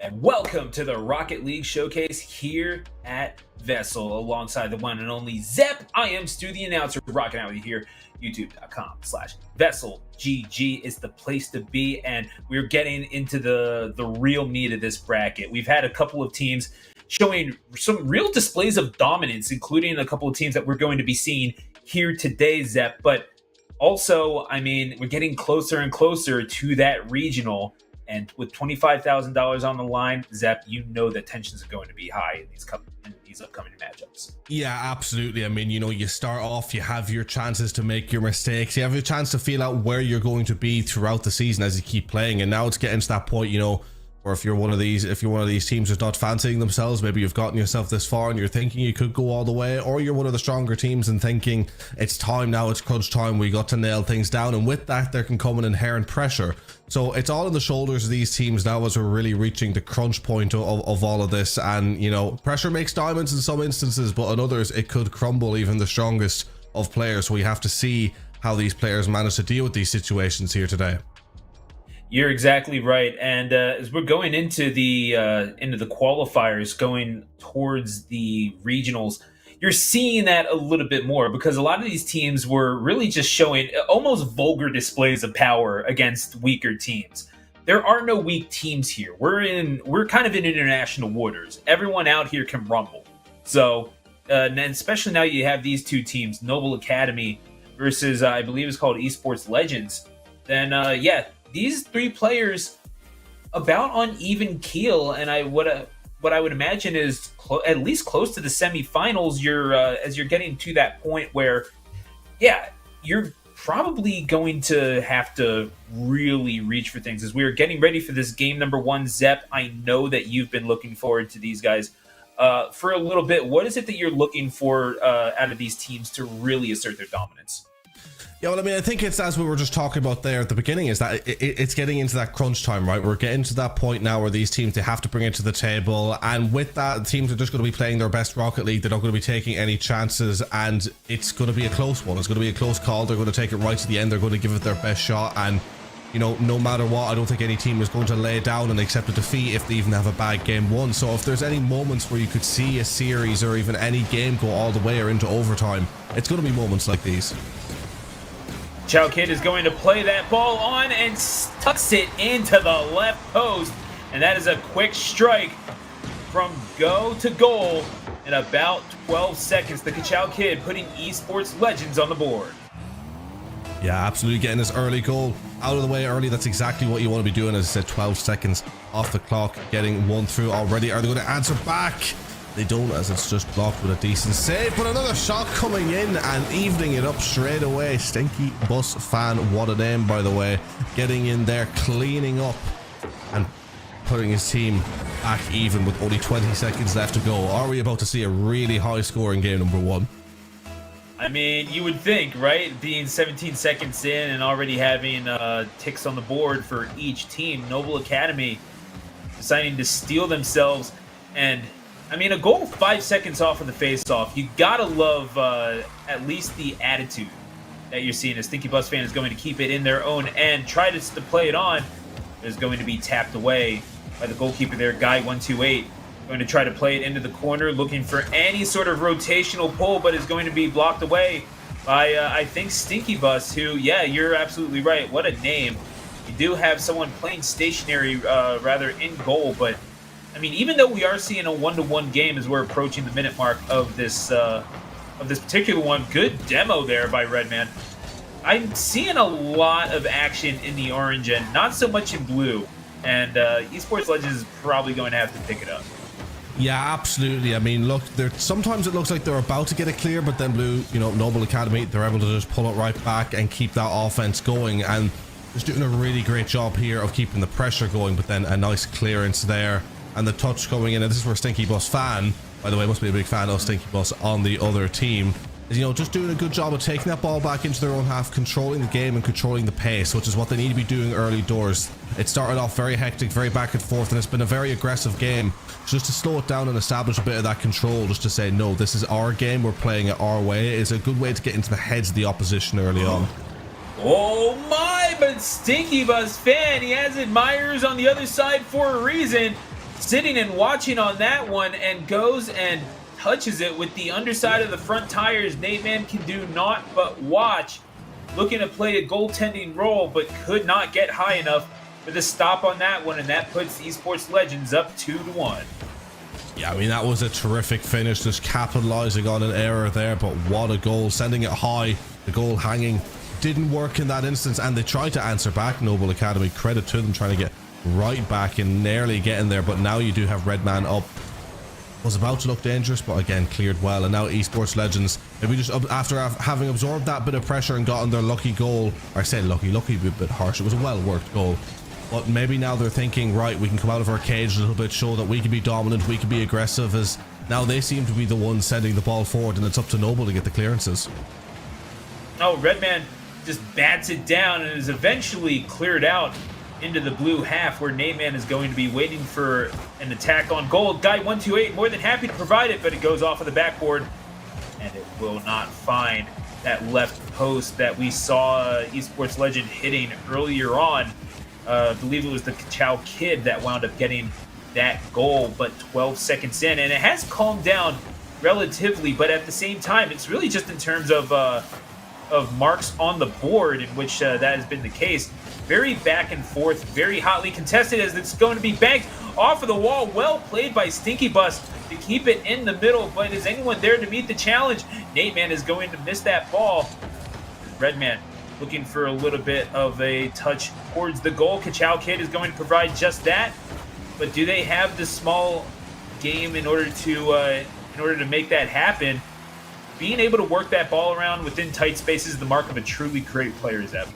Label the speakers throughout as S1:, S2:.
S1: and welcome to the Rocket League Showcase here at VESL alongside the one and only Zep. I am Stu, the announcer, rocking out with you here. YouTube.com/VESLGG is the place to be, and we're getting into the real meat of this bracket. We've had a couple of teams showing some real displays of dominance, including a couple of teams that we're going to be seeing here today, Zep. But also, I mean, we're getting closer and closer to that regional. And with $25,000 on the line, Zep, you know that tensions are going to be high in these upcoming matchups.
S2: Yeah, absolutely. I mean, you start off, you have your chances to make your mistakes. You have your chance to feel out where you're going to be throughout the season as you keep playing. And now it's getting to that point, or if you're one of these teams who's not fancying themselves, maybe you've gotten yourself this far and you're thinking you could go all the way, or you're one of the stronger teams and thinking it's time now, it's crunch time, we got to nail things down. And with that, there can come an inherent pressure. So it's all on the shoulders of these teams now as we're really reaching the crunch point of all of this. And, pressure makes diamonds in some instances, but in others, it could crumble even the strongest of players. So we have to see how these players manage to deal with these situations here today.
S1: You're exactly right. And as we're going into the qualifiers, going towards the regionals, you're seeing that a little bit more because a lot of these teams were really just showing almost vulgar displays of power against weaker teams. There are no weak teams here. We're kind of in international waters. Everyone out here can rumble. So, and especially now you have these two teams, Noble Academy versus I believe it's called Esports Legends. Then these three players about on even keel, and what I would imagine is at least close to the semifinals. As you're getting to that point where, you're probably going to have to really reach for things. As we are getting ready for this game number one, Zep, I know that you've been looking forward to these guys for a little bit. What is it that you're looking for out of these teams to really assert their dominance?
S2: Yeah, well, I mean, I think it's as we were just talking about there at the beginning, is that it's getting into that crunch time, right? We're getting to that point now where these teams, they have to bring it to the table. And with that, teams are just going to be playing their best Rocket League. They're not going to be taking any chances. And it's going to be a close one. It's going to be a close call. They're going to take it right to the end. They're going to give it their best shot. And, no matter what, I don't think any team is going to lay down and accept a defeat if they even have a bad game won. So if there's any moments where you could see a series or even any game go all the way or into overtime, it's going to be moments like these.
S1: Chow Kid is going to play that ball on and tucks it into the left post. And that is a quick strike from go to goal in about 12 seconds. The Chow Kid putting Esports Legends on the board.
S2: Yeah, absolutely getting this early goal out of the way early. That's exactly what you want to be doing. As I said, 12 seconds off the clock, getting one through already. Are they going to answer back? They don't, as it's just blocked with a decent save, but another shot coming in and evening it up straight away. Stinky Bus fan, what a name, by the way, getting in there, cleaning up and putting his team back even with only 20 seconds left to go. Are we about to see a really high score in game number one?
S1: I mean, you would think, right? Being 17 seconds in and already having ticks on the board for each team. Noble Academy deciding to steal themselves, and I mean, a goal 5 seconds off of the face-off. You gotta love at least the attitude that you're seeing. As Stinky Bus fan is going to keep it in their own end, try to play it on. Is going to be tapped away by the goalkeeper there, Guy128. Going to try to play it into the corner, looking for any sort of rotational pull, but is going to be blocked away by, I think, Stinky Bus, who, yeah, you're absolutely right. What a name. You do have someone playing stationary, rather, in goal, but I mean, even though we are seeing a 1-to-1 game as we're approaching the minute mark of this particular one, good demo there by Redman. I'm seeing a lot of action in the orange and not so much in blue, and Esports Legends is probably going to have to pick it up.
S2: Yeah, absolutely. I mean, look, sometimes it looks like they're about to get it clear, but then blue, Noble Academy, they're able to just pull it right back and keep that offense going, and just doing a really great job here of keeping the pressure going, but then a nice clearance there. And the touch coming in, and this is where Stinky Bus fan, by the way, must be a big fan of Stinky Bus on the other team, is, just doing a good job of taking that ball back into their own half, controlling the game and controlling the pace, which is what they need to be doing early doors. It started off very hectic, very back and forth, and it's been a very aggressive game. Just to slow it down and establish a bit of that control, just to say, no, this is our game, we're playing it our way, is a good way to get into the heads of the opposition early on.
S1: Oh my, but Stinky Bus fan, he has admirers on the other side for a reason. sitting and watching on that one and goes and touches it with the underside of the front tires. Nate Man can do naught but watch. Looking to play a goaltending role, but could not get high enough for the stop on that one, and that puts Esports Legends up 2-1.
S2: Yeah, I mean, that was a terrific finish, just capitalizing on an error there, but what a goal, sending it high, the goal hanging. Didn't work in that instance, and they tried to answer back. Noble Academy, credit to them, trying to get right back and nearly getting there, but now you do have Redman up. Was about to look dangerous, but again cleared well, and now Esports Legends, maybe just after having absorbed that bit of pressure and gotten their lucky goal, or I say lucky a bit harsh, it was a well worked goal, but maybe now they're thinking, right, we can come out of our cage a little bit, show that we can be dominant, we can be aggressive, as now they seem to be the ones sending the ball forward, and it's up to Noble to get the clearances.
S1: Oh, Redman just bats it down and is eventually cleared out into the blue half, where Nayman is going to be waiting for an attack on goal. Guy 128 more than happy to provide it, but it goes off of the backboard and it will not find that left post that we saw Esports Legend hitting earlier on. I believe it was the Kachow kid that wound up getting that goal, but 12 seconds in, and it has calmed down relatively, but at the same time, it's really just in terms of marks on the board in which that has been the case. Very back and forth, very hotly contested, as it's going to be banked off of the wall. Well played by Stinky Bus to keep it in the middle, but is anyone there to meet the challenge? Nate Man is going to miss that ball. Redman looking for a little bit of a touch towards the goal. Kachow Kid is going to provide just that, but do they have the small game in order to make that happen? Being able to work that ball around within tight spaces is the mark of a truly great player, Zeb.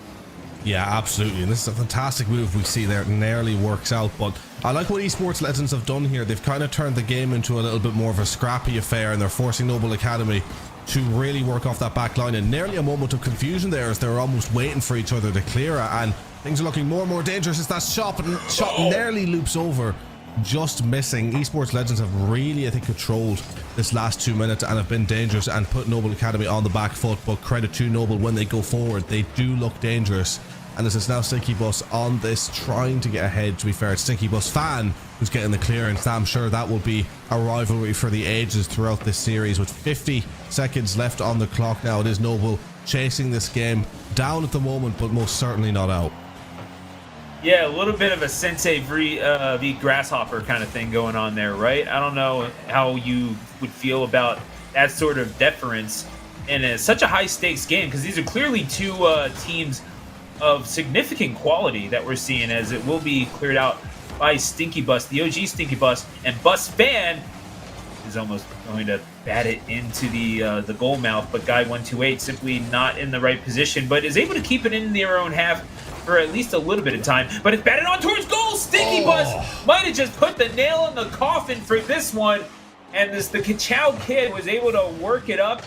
S2: Yeah, absolutely, and this is a fantastic move we see there. It nearly works out, but I like what Esports Legends have done here. They've kind of turned the game into a little bit more of a scrappy affair, and they're forcing Noble Academy to really work off that back line, and nearly a moment of confusion there as they're almost waiting for each other to clear it, and things are looking more and more dangerous as that shot nearly loops over, just missing. Esports Legends have really, I think, controlled this last 2 minutes and have been dangerous and put Noble Academy on the back foot, but credit to Noble, when they go forward they do look dangerous. And this is now Stinky Bus on this, trying to get ahead. To be fair, it's Stinky Bus fan who's getting the clearance. I'm sure that will be a rivalry for the ages throughout this series. With 50 seconds left on the clock now, it is Noble chasing this game down at the moment, but most certainly not out.
S1: Yeah, a little bit of a Sensei v Grasshopper kind of thing going on there, right? I don't know how you would feel about that sort of deference in such a high-stakes game, because these are clearly two teams of significant quality that we're seeing, as it will be cleared out by Stinky Bus, the OG Stinky Bus, and Bus Fan is almost going to bat it into the goal mouth, but Guy 128 simply not in the right position, but is able to keep it in their own half for at least a little bit of time, but it's batted on towards goal. Stinky Bus might have just put the nail in the coffin for this one, and the Kachow kid was able to work it up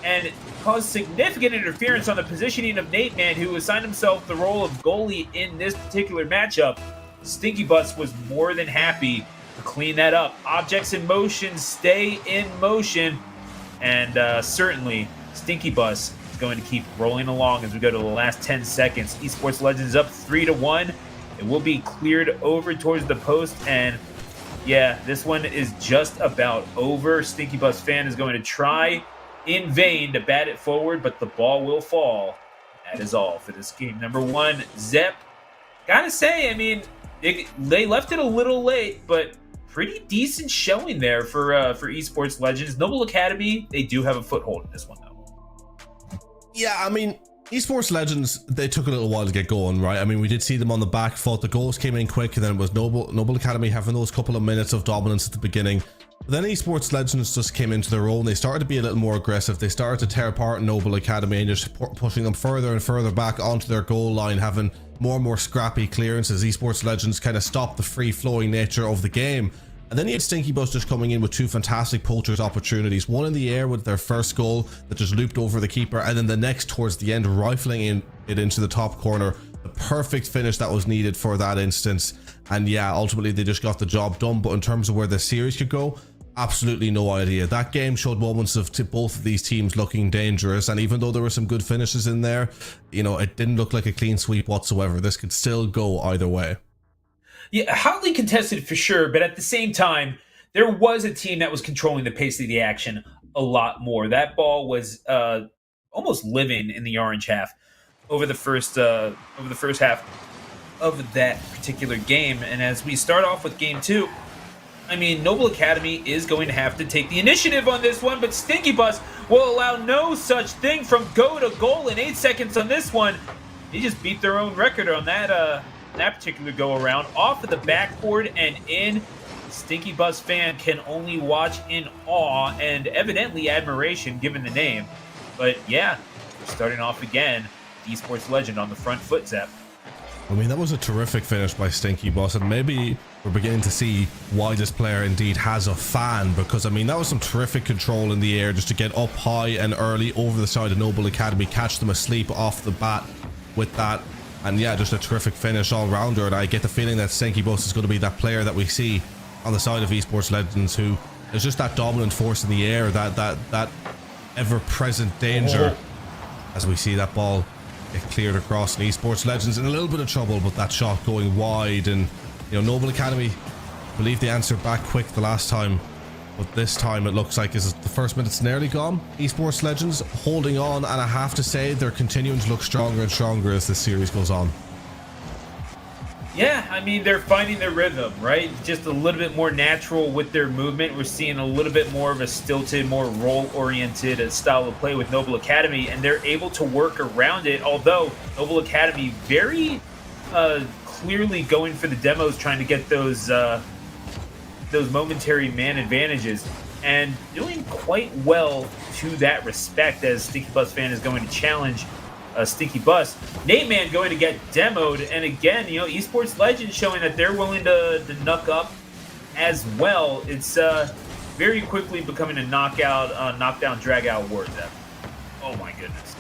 S1: and caused significant interference on the positioning of Nate Man, who assigned himself the role of goalie in this particular matchup. Stinky Bus was more than happy to clean that up. Objects in motion stay in motion, and certainly Stinky Bus is going to keep rolling along as we go to the last 10 seconds. Esports Legends up 3-1. It will be cleared over towards the post, and yeah, this one is just about over. Stinky Bus fan is going to try in vain to bat it forward, but the ball will fall. That is all for this game number one. Zep, gotta say, I mean, they left it a little late, but pretty decent showing there for Esports Legends. Noble Academy, they do have a foothold in this one, though.
S2: Yeah, I mean, Esports Legends, they took a little while to get going, right? I mean, we did see them on the back foot. The goals came in quick, and then it was Noble Academy having those couple of minutes of dominance at the beginning. But then Esports Legends just came into their own. They started to be a little more aggressive. They started to tear apart Noble Academy and just pushing them further and further back onto their goal line, having more and more scrappy clearances. Esports Legends kind of stopped the free-flowing nature of the game. And then you had Stinky Bus just coming in with two fantastic poachers opportunities. One in the air with their first goal that just looped over the keeper, and then the next towards the end, rifling it into the top corner. The perfect finish that was needed for that instance. And yeah, ultimately they just got the job done. But in terms of where the series could go, absolutely no idea. That game showed moments of both of these teams looking dangerous, and even though there were some good finishes in there, you know, it didn't look like a clean sweep whatsoever. This could still go either way.
S1: Yeah, hotly contested for sure, but at the same time, there was a team that was controlling the pace of the action a lot more. That ball was almost living in the orange half over the first half of that particular game. And as we start off with game two, I mean, Noble Academy is going to have to take the initiative on this one, but Stinky Bus will allow no such thing from go to goal in 8 seconds on this one. They just beat their own record on that particular go around, off of the backboard and in. Stinky Bus fan can only watch in awe and evidently admiration given the name. But yeah, starting off again, esports legend on the front foot, Zep.
S2: I mean, that was a terrific finish by Stinky Bus, and maybe we're beginning to see why this player indeed has a fan, because I mean, that was some terrific control in the air just to get up high and early over the side of Noble Academy, catch them asleep off the bat with that. And yeah, just a terrific finish all rounder. And I get the feeling that Stinky Bus is going to be that player that we see on the side of esports legends, who is just that dominant force in the air, that ever-present danger. As we see that ball get cleared across, and esports legends in a little bit of trouble, but that shot going wide. And you know, Noble Academy, I believe they answered back quick the last time, but this time it looks like is the first minute's nearly gone. Esports legends holding on, and I have to say they're continuing to look stronger and stronger as this series goes on.
S1: Yeah, I mean, they're finding their rhythm, right? Just a little bit more natural with their movement. We're seeing a little bit more of a stilted, more role-oriented style of play with Noble Academy, and they're able to work around it, although Noble Academy very clearly going for the demos, trying to get those momentary man advantages, and doing quite well to that respect, as Stinky Bus fan is going to challenge Stinky Bus. Nate Man going to get demoed, and again, you know, esports legends showing that they're willing to knuck up as well. It's very quickly becoming a knockdown, drag out war. Oh my goodness!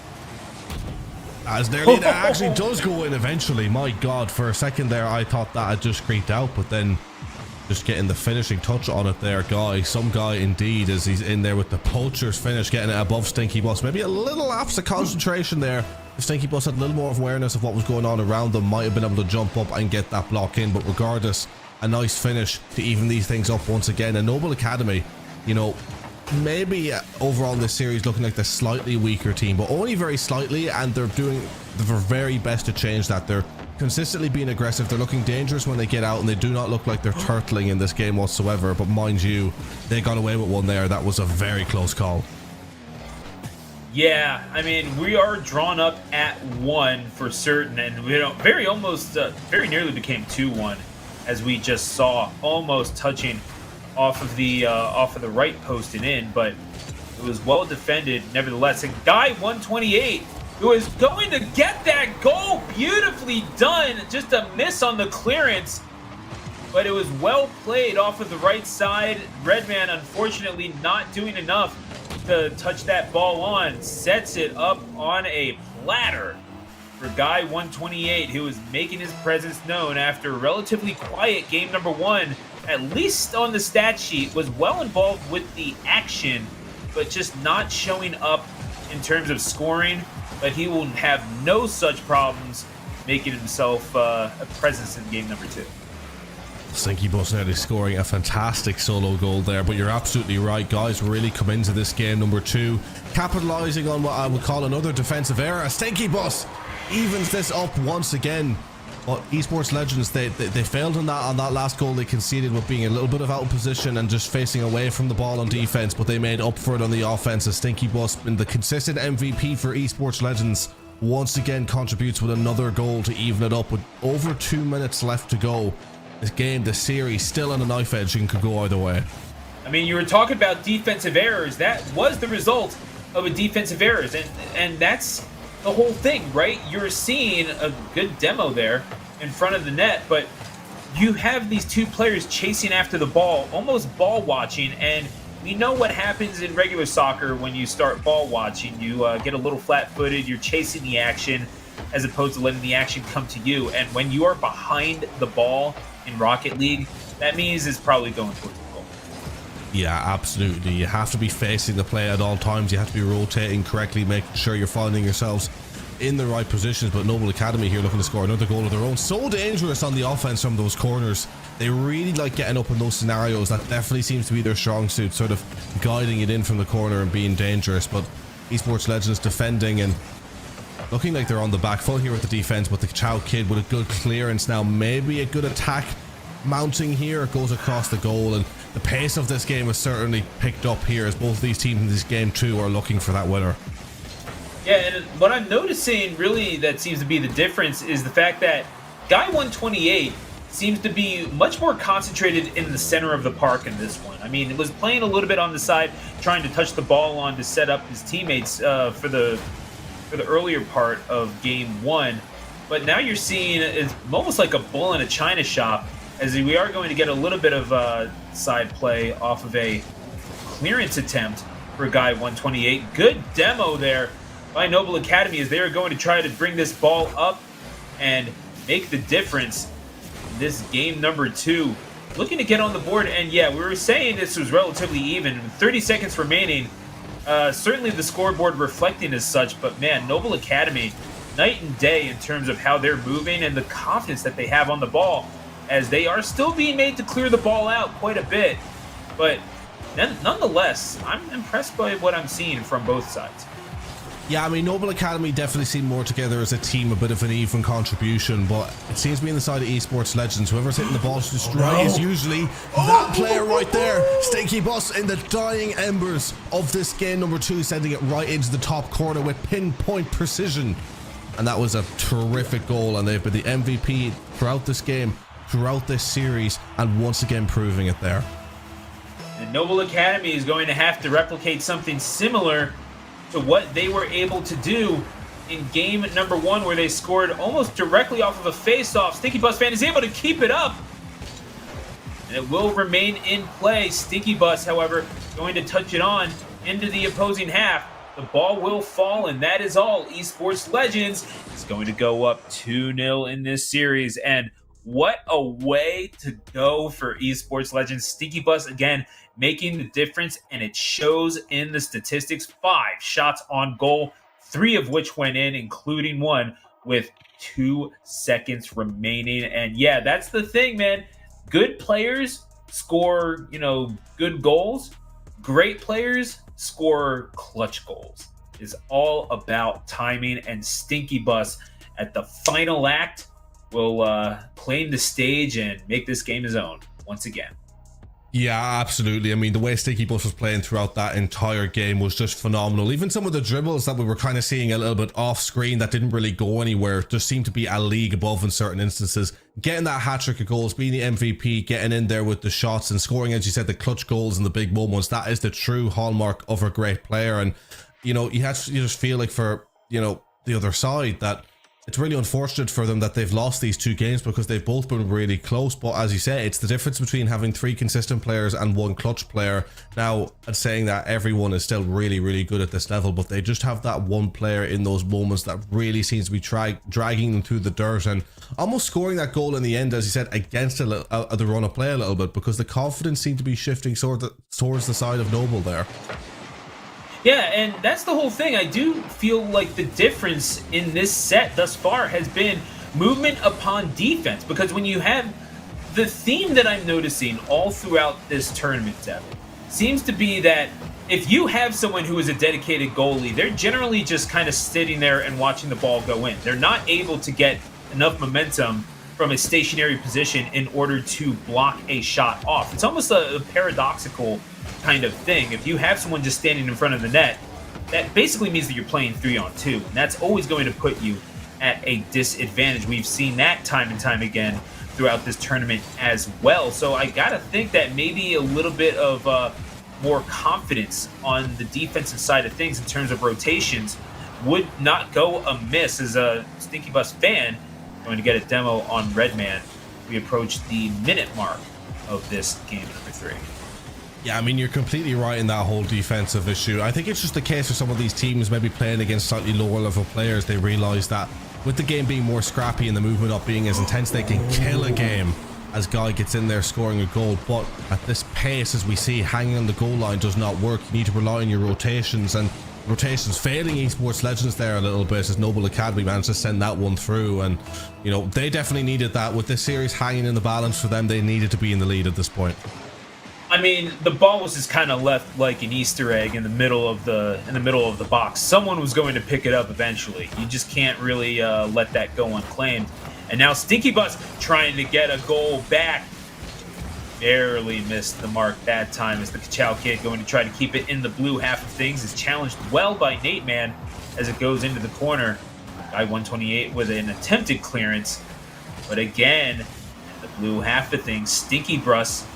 S2: As nearly that actually does go in eventually. My God, for a second there, I thought that had just creeped out, but then just getting the finishing touch on it there, some guy indeed, as he's in there with the poacher's finish, getting it above Stinky Bus. Maybe a little lapse of concentration there. If Stinky Bus had a little more awareness of what was going on around them, might have been able to jump up and get that block in. But regardless, a nice finish to even these things up once again. And Noble Academy, you know, maybe overall in this series looking like the slightly weaker team, but only very slightly, and they're doing their very best to change that. They're consistently being aggressive. They're looking dangerous when they get out, and they do not look like they're turtling in this game whatsoever. But mind you, they got away with one there. That was a very close call.
S1: Yeah, I mean, we are drawn up at 1 for certain, and we very nearly became 2-1, as we just saw, almost touching off of the right post and in, but it was well defended nevertheless. And Guy 128, who is going to get that goal, beautifully done, just a miss on the clearance, but it was well played off of the right side. Redman, unfortunately, not doing enough to touch that ball on, sets it up on a platter for Guy 128, who is making his presence known after a relatively quiet game number 1, at least on the stat sheet, was well involved with the action, but just not showing up in terms of scoring. But he will have no such problems making himself a presence in game number 2.
S2: Stinky Bus nearly scoring a fantastic solo goal there, but you're absolutely right. Guys really come into this game number 2, capitalizing on what I would call another defensive error. Stinky Bus evens this up once again, but esports legends, they failed on that last goal they conceded, with being a little bit of out of position and just facing away from the ball on defense, but they made up for it on the offense, as Stinky Bus, been the consistent MVP for esports legends, once again contributes with another goal to even it up with over 2 minutes left to go. This game, the series, still on a knife edge and could go either way.
S1: I mean, you were talking about defensive errors. That was the result of a defensive errors, and that's the whole thing, right? You're seeing a good demo there in front of the net, but you have these two players chasing after the ball, almost ball watching, and we know what happens in regular soccer when you start ball watching. You get a little flat-footed, you're chasing the action as opposed to letting the action come to you, and when you are behind the ball in Rocket League, that means it's probably going towards the goal.
S2: Yeah, absolutely. You have to be facing the play at all times. You have to be rotating correctly, making sure you're finding yourselves in the right positions, but Noble Academy here looking to score another goal of their own. So dangerous on the offense from those corners. They really like getting up in those scenarios. That definitely seems to be their strong suit, sort of guiding it in from the corner and being dangerous. But Esports Legends defending and looking like they're on the back foot here with the defense, but the Chow Kid with a good clearance now. Maybe a good attack mounting here. It goes across the goal, and the pace of this game has certainly picked up here as both these teams in this game too are looking for that winner.
S1: Yeah, and what I'm noticing really that seems to be the difference is the fact that Guy 128 seems to be much more concentrated in the center of the park in this one. I mean, it was playing a little bit on the side, trying to touch the ball on to set up his teammates for the earlier part of game one. But now you're seeing it's almost like a bull in a china shop, as we are going to get a little bit of side play off of a clearance attempt for Guy 128. Good demo there by Noble Academy as they are going to try to bring this ball up and make the difference in this game number 2. Looking to get on the board, and yeah, we were saying this was relatively even. 30 seconds remaining. Certainly the scoreboard reflecting as such, but man, Noble Academy, night and day in terms of how they're moving and the confidence that they have on the ball, as they are still being made to clear the ball out quite a bit. But nonetheless, I'm impressed by what I'm seeing from both sides.
S2: Yeah, I mean, Noble Academy definitely seem more together as a team, a bit of an even contribution, but it seems to be on the side of Esports Legends. Whoever's hitting the ball to destroy is usually that player right there. Stinky Bus in the dying embers of this game number 2, sending it right into the top corner with pinpoint precision. And that was a terrific goal, and they've been the MVP throughout this game, throughout this series, and once again proving it there.
S1: And Noble Academy is going to have to replicate something similar to what they were able to do in game number 1, where they scored almost directly off of a face-off. Stinky Bus fan is able to keep it up, and it will remain in play. Stinky Bus, however, going to touch it on into the opposing half. The ball will fall, and that is all. Esports Legends is going to go up 2-0 in this series, and what a way to go for Esports Legends. Stinky Bus, again, making the difference, and it shows in the statistics. 5 shots on goal, 3 of which went in, including one with 2 seconds remaining. And yeah, that's the thing, man. Good players score, good goals. Great players score clutch goals. It's all about timing, and Stinky Bus at the final act will claim the stage and make this game his own once again.
S2: Yeah, absolutely. I mean, the way Stinky Bus was playing throughout that entire game was just phenomenal. Even some of the dribbles that we were kind of seeing a little bit off screen that didn't really go anywhere just seemed to be a league above in certain instances. Getting that hat-trick of goals, being the MVP, getting in there with the shots and scoring, as you said, the clutch goals and the big moments, that is the true hallmark of a great player. And, you just feel like for, the other side that it's really unfortunate for them that they've lost these 2 games because they've both been really close. But as you say, it's the difference between having 3 consistent players and 1 clutch player. Now, I'm saying that everyone is still really, really good at this level, but they just have that one player in those moments that really seems to be dragging them through the dirt and almost scoring that goal in the end, as you said, against the run of play a little bit, because the confidence seemed to be shifting towards the side of Noble there.
S1: Yeah, and that's the whole thing. I do feel like the difference in this set thus far has been movement upon defense, because when you have the theme that I'm noticing all throughout this tournament, Devin, seems to be that if you have someone who is a dedicated goalie, they're generally just kind of sitting there and watching the ball go in. They're not able to get enough momentum from a stationary position in order to block a shot off. It's almost a paradoxical kind of thing. If you have someone just standing in front of the net, that basically means that you're playing 3-on-2, and that's always going to put you at a disadvantage. We've seen that time and time again throughout this tournament as well. So I gotta think that maybe a little bit of more confidence on the defensive side of things in terms of rotations would not go amiss. As a Stinky Bus fan, going to get a demo on Redman. We approach the minute mark of this game number 3.
S2: Yeah, I mean, you're completely right in that whole defensive issue. I think it's just the case for some of these teams maybe playing against slightly lower level players. They realize that with the game being more scrappy and the movement not being as intense, they can kill a game as Guy gets in there scoring a goal. But at this pace, as we see, hanging on the goal line does not work. You need to rely on your rotations, and rotations failing Esports Legends there a little bit as Noble Academy managed to send that one through. And you know, they definitely needed that. With this series hanging in the balance for them, they needed to be in the lead at this point.
S1: I mean, the ball was just kind of left like an Easter egg in the middle of the box. Someone was going to pick it up eventually. You just can't really let that go unclaimed. And now Stinky Bus trying to get a goal back. Barely missed the mark that time as the Ka-Chow Kid going to try to keep it in the blue half of things. Is challenged well by Nate Man as it goes into the corner. Guy 128 with an attempted clearance. But again, in the blue half of things, Stinky Bus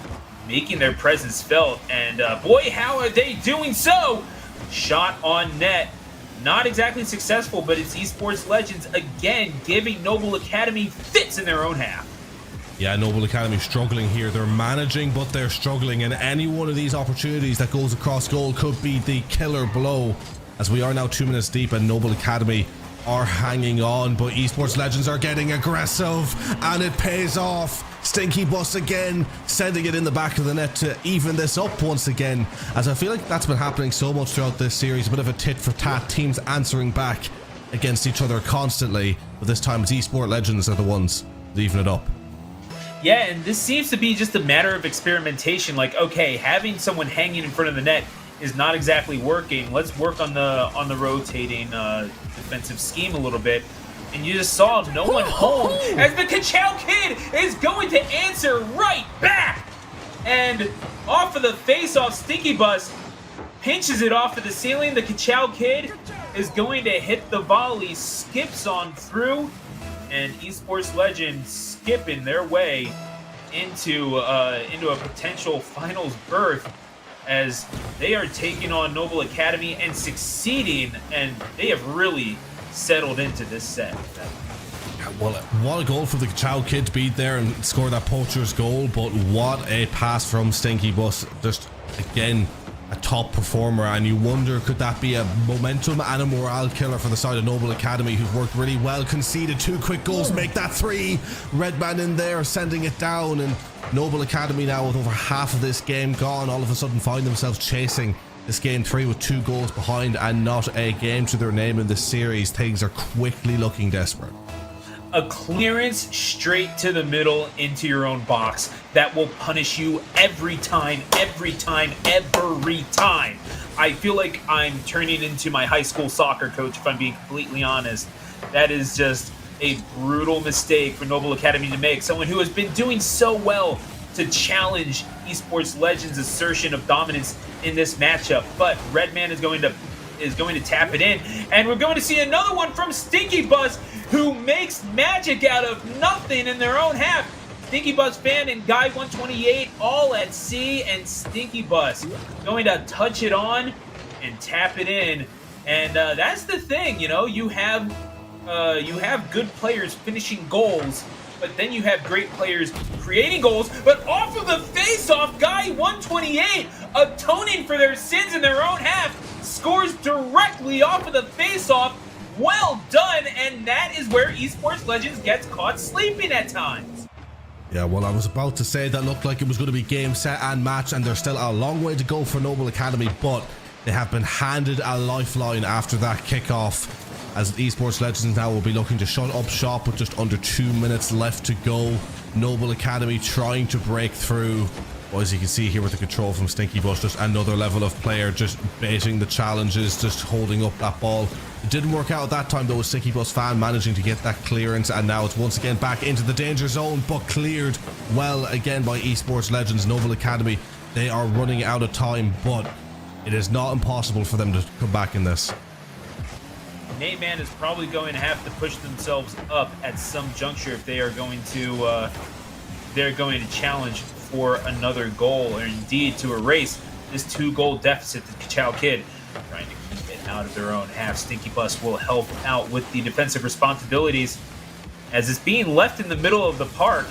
S1: making their presence felt. And boy, how are they doing so? Shot on net. Not exactly successful, but it's Esports Legends again giving Noble Academy fits in their own half.
S2: Yeah, Noble Academy struggling here. They're managing, but they're struggling. And any one of these opportunities that goes across goal could be the killer blow. As we are now 2 minutes deep and Noble Academy are hanging on, but Esports Legends are getting aggressive and it pays off. Stinky Bus again, sending it in the back of the net to even this up once again, as I feel like that's been happening so much throughout this series. A bit of a tit for tat, teams answering back against each other constantly, but this time it's Esports Legends are the ones leaving it up.
S1: Yeah, and this seems to be just a matter of experimentation. Like, okay, having someone hanging in front of the net is not exactly working. Let's work on the rotating defensive scheme a little bit. And you just saw no one home as the Ka-Chow Kid is going to answer right back. And off of the face-off, Stinky Bus pinches it off of the ceiling. The Ka-Chow Kid is going to hit the volley, skips on through, and Esports Legends skipping their way into a potential finals berth as they are taking on Noble Academy and succeeding, and they have really settled into this set.
S2: Well, what a goal for the Ka-Chow Kid to beat there and score that poacher's goal, but what a pass from Stinky Bus. Just again a top performer, and you wonder, could that be a momentum and a morale killer for the side of Noble Academy, who've worked really well, conceded 2 quick goals, make that 3. Redman in there sending it down, and Noble Academy now with over half of this game gone, all of a sudden find themselves chasing this game 3 with 2 goals behind and not a game to their name in this series. Things are quickly looking desperate.
S1: A clearance straight to the middle into your own box that will punish you every time. I feel like I'm turning into my high school soccer coach, if I'm being completely honest. That is just a brutal mistake for Noble Academy to make. Someone who has been doing so well to challenge Esports Legends' assertion of dominance in this matchup. But Redman is going to tap it in, and we're going to see another one from Stinky Bus, who makes magic out of nothing in their own half. Stinky Bus fan and Guy 128 all at sea, and Stinky Bus going to touch it on and tap it in. And that's the thing, you know, you have good players finishing goals, but then you have great players creating goals. But off of the face-off, Guy 128 atoning for their sins in their own half scores directly off of the face-off. Well done, and that is where Esports Legends gets caught sleeping at times.
S2: Yeah, well, I was about to say that looked like it was going to be game, set, and match, and there's still a long way to go for Noble Academy, but they have been handed a lifeline after that kickoff, as Esports Legends now will be looking to shut up shop with just under 2 minutes left to go. Noble Academy trying to break through. Well, as you can see here with the control from Stinky Bus, just another level of player, just baiting the challenges, just holding up that ball. It didn't work out at that time though, with Stinky Bus fan managing to get that clearance, and now it's once again back into the danger zone, but cleared well again by Esports Legends. Noble Academy, they are running out of time, but it is not impossible for them to come back in this.
S1: Nate Man is probably going to have to push themselves up at some juncture if they are going to challenge for another goal, or indeed to erase this 2-goal deficit that Ka-Chow Kid trying to keep it out of their own half. Stinky Bus will help out with the defensive responsibilities as it's being left in the middle of the park.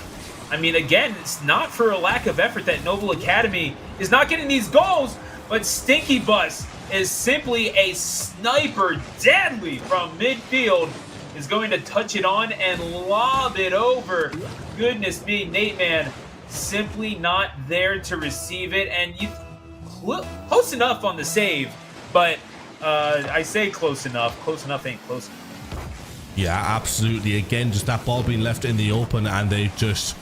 S1: I mean, again, it's not for a lack of effort that Noble Academy is not getting these goals, but Stinky Bus is simply a sniper, deadly from midfield, is going to touch it on and lob it over. Goodness me, Nate Man simply not there to receive it, and you close enough on the save, but I say close enough. Close enough ain't close enough.
S2: Yeah, absolutely. Again, just that ball being left in the open and they just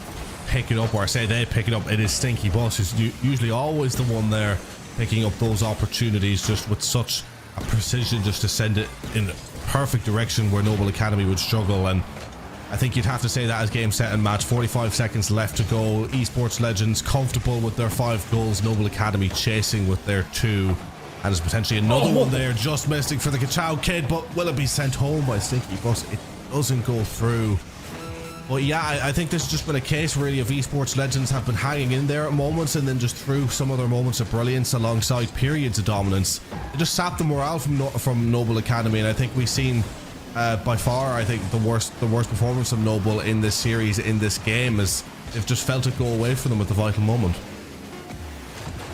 S2: pick it up, or I say they pick it up. It is Stinky Bus who's usually always the one there picking up those opportunities just with such a precision, just to send it in the perfect direction where Noble Academy would struggle. And I think you'd have to say that as game, set and match. 45 seconds left to go. Esports Legends comfortable with their 5 goals. Noble Academy chasing with their 2. And there's potentially another one there just missing for the Kachow kid, but will it be sent home by Stinky Bus? It doesn't go through. But yeah, I think this has just been a case really of Esports Legends have been hanging in there at moments, and then just through some other moments of brilliance alongside periods of dominance, it just sapped the morale from Noble Academy. And I think we've seen by far, I think the worst performance of Noble in this series, in this game, is they've just felt it go away for them at the vital moment.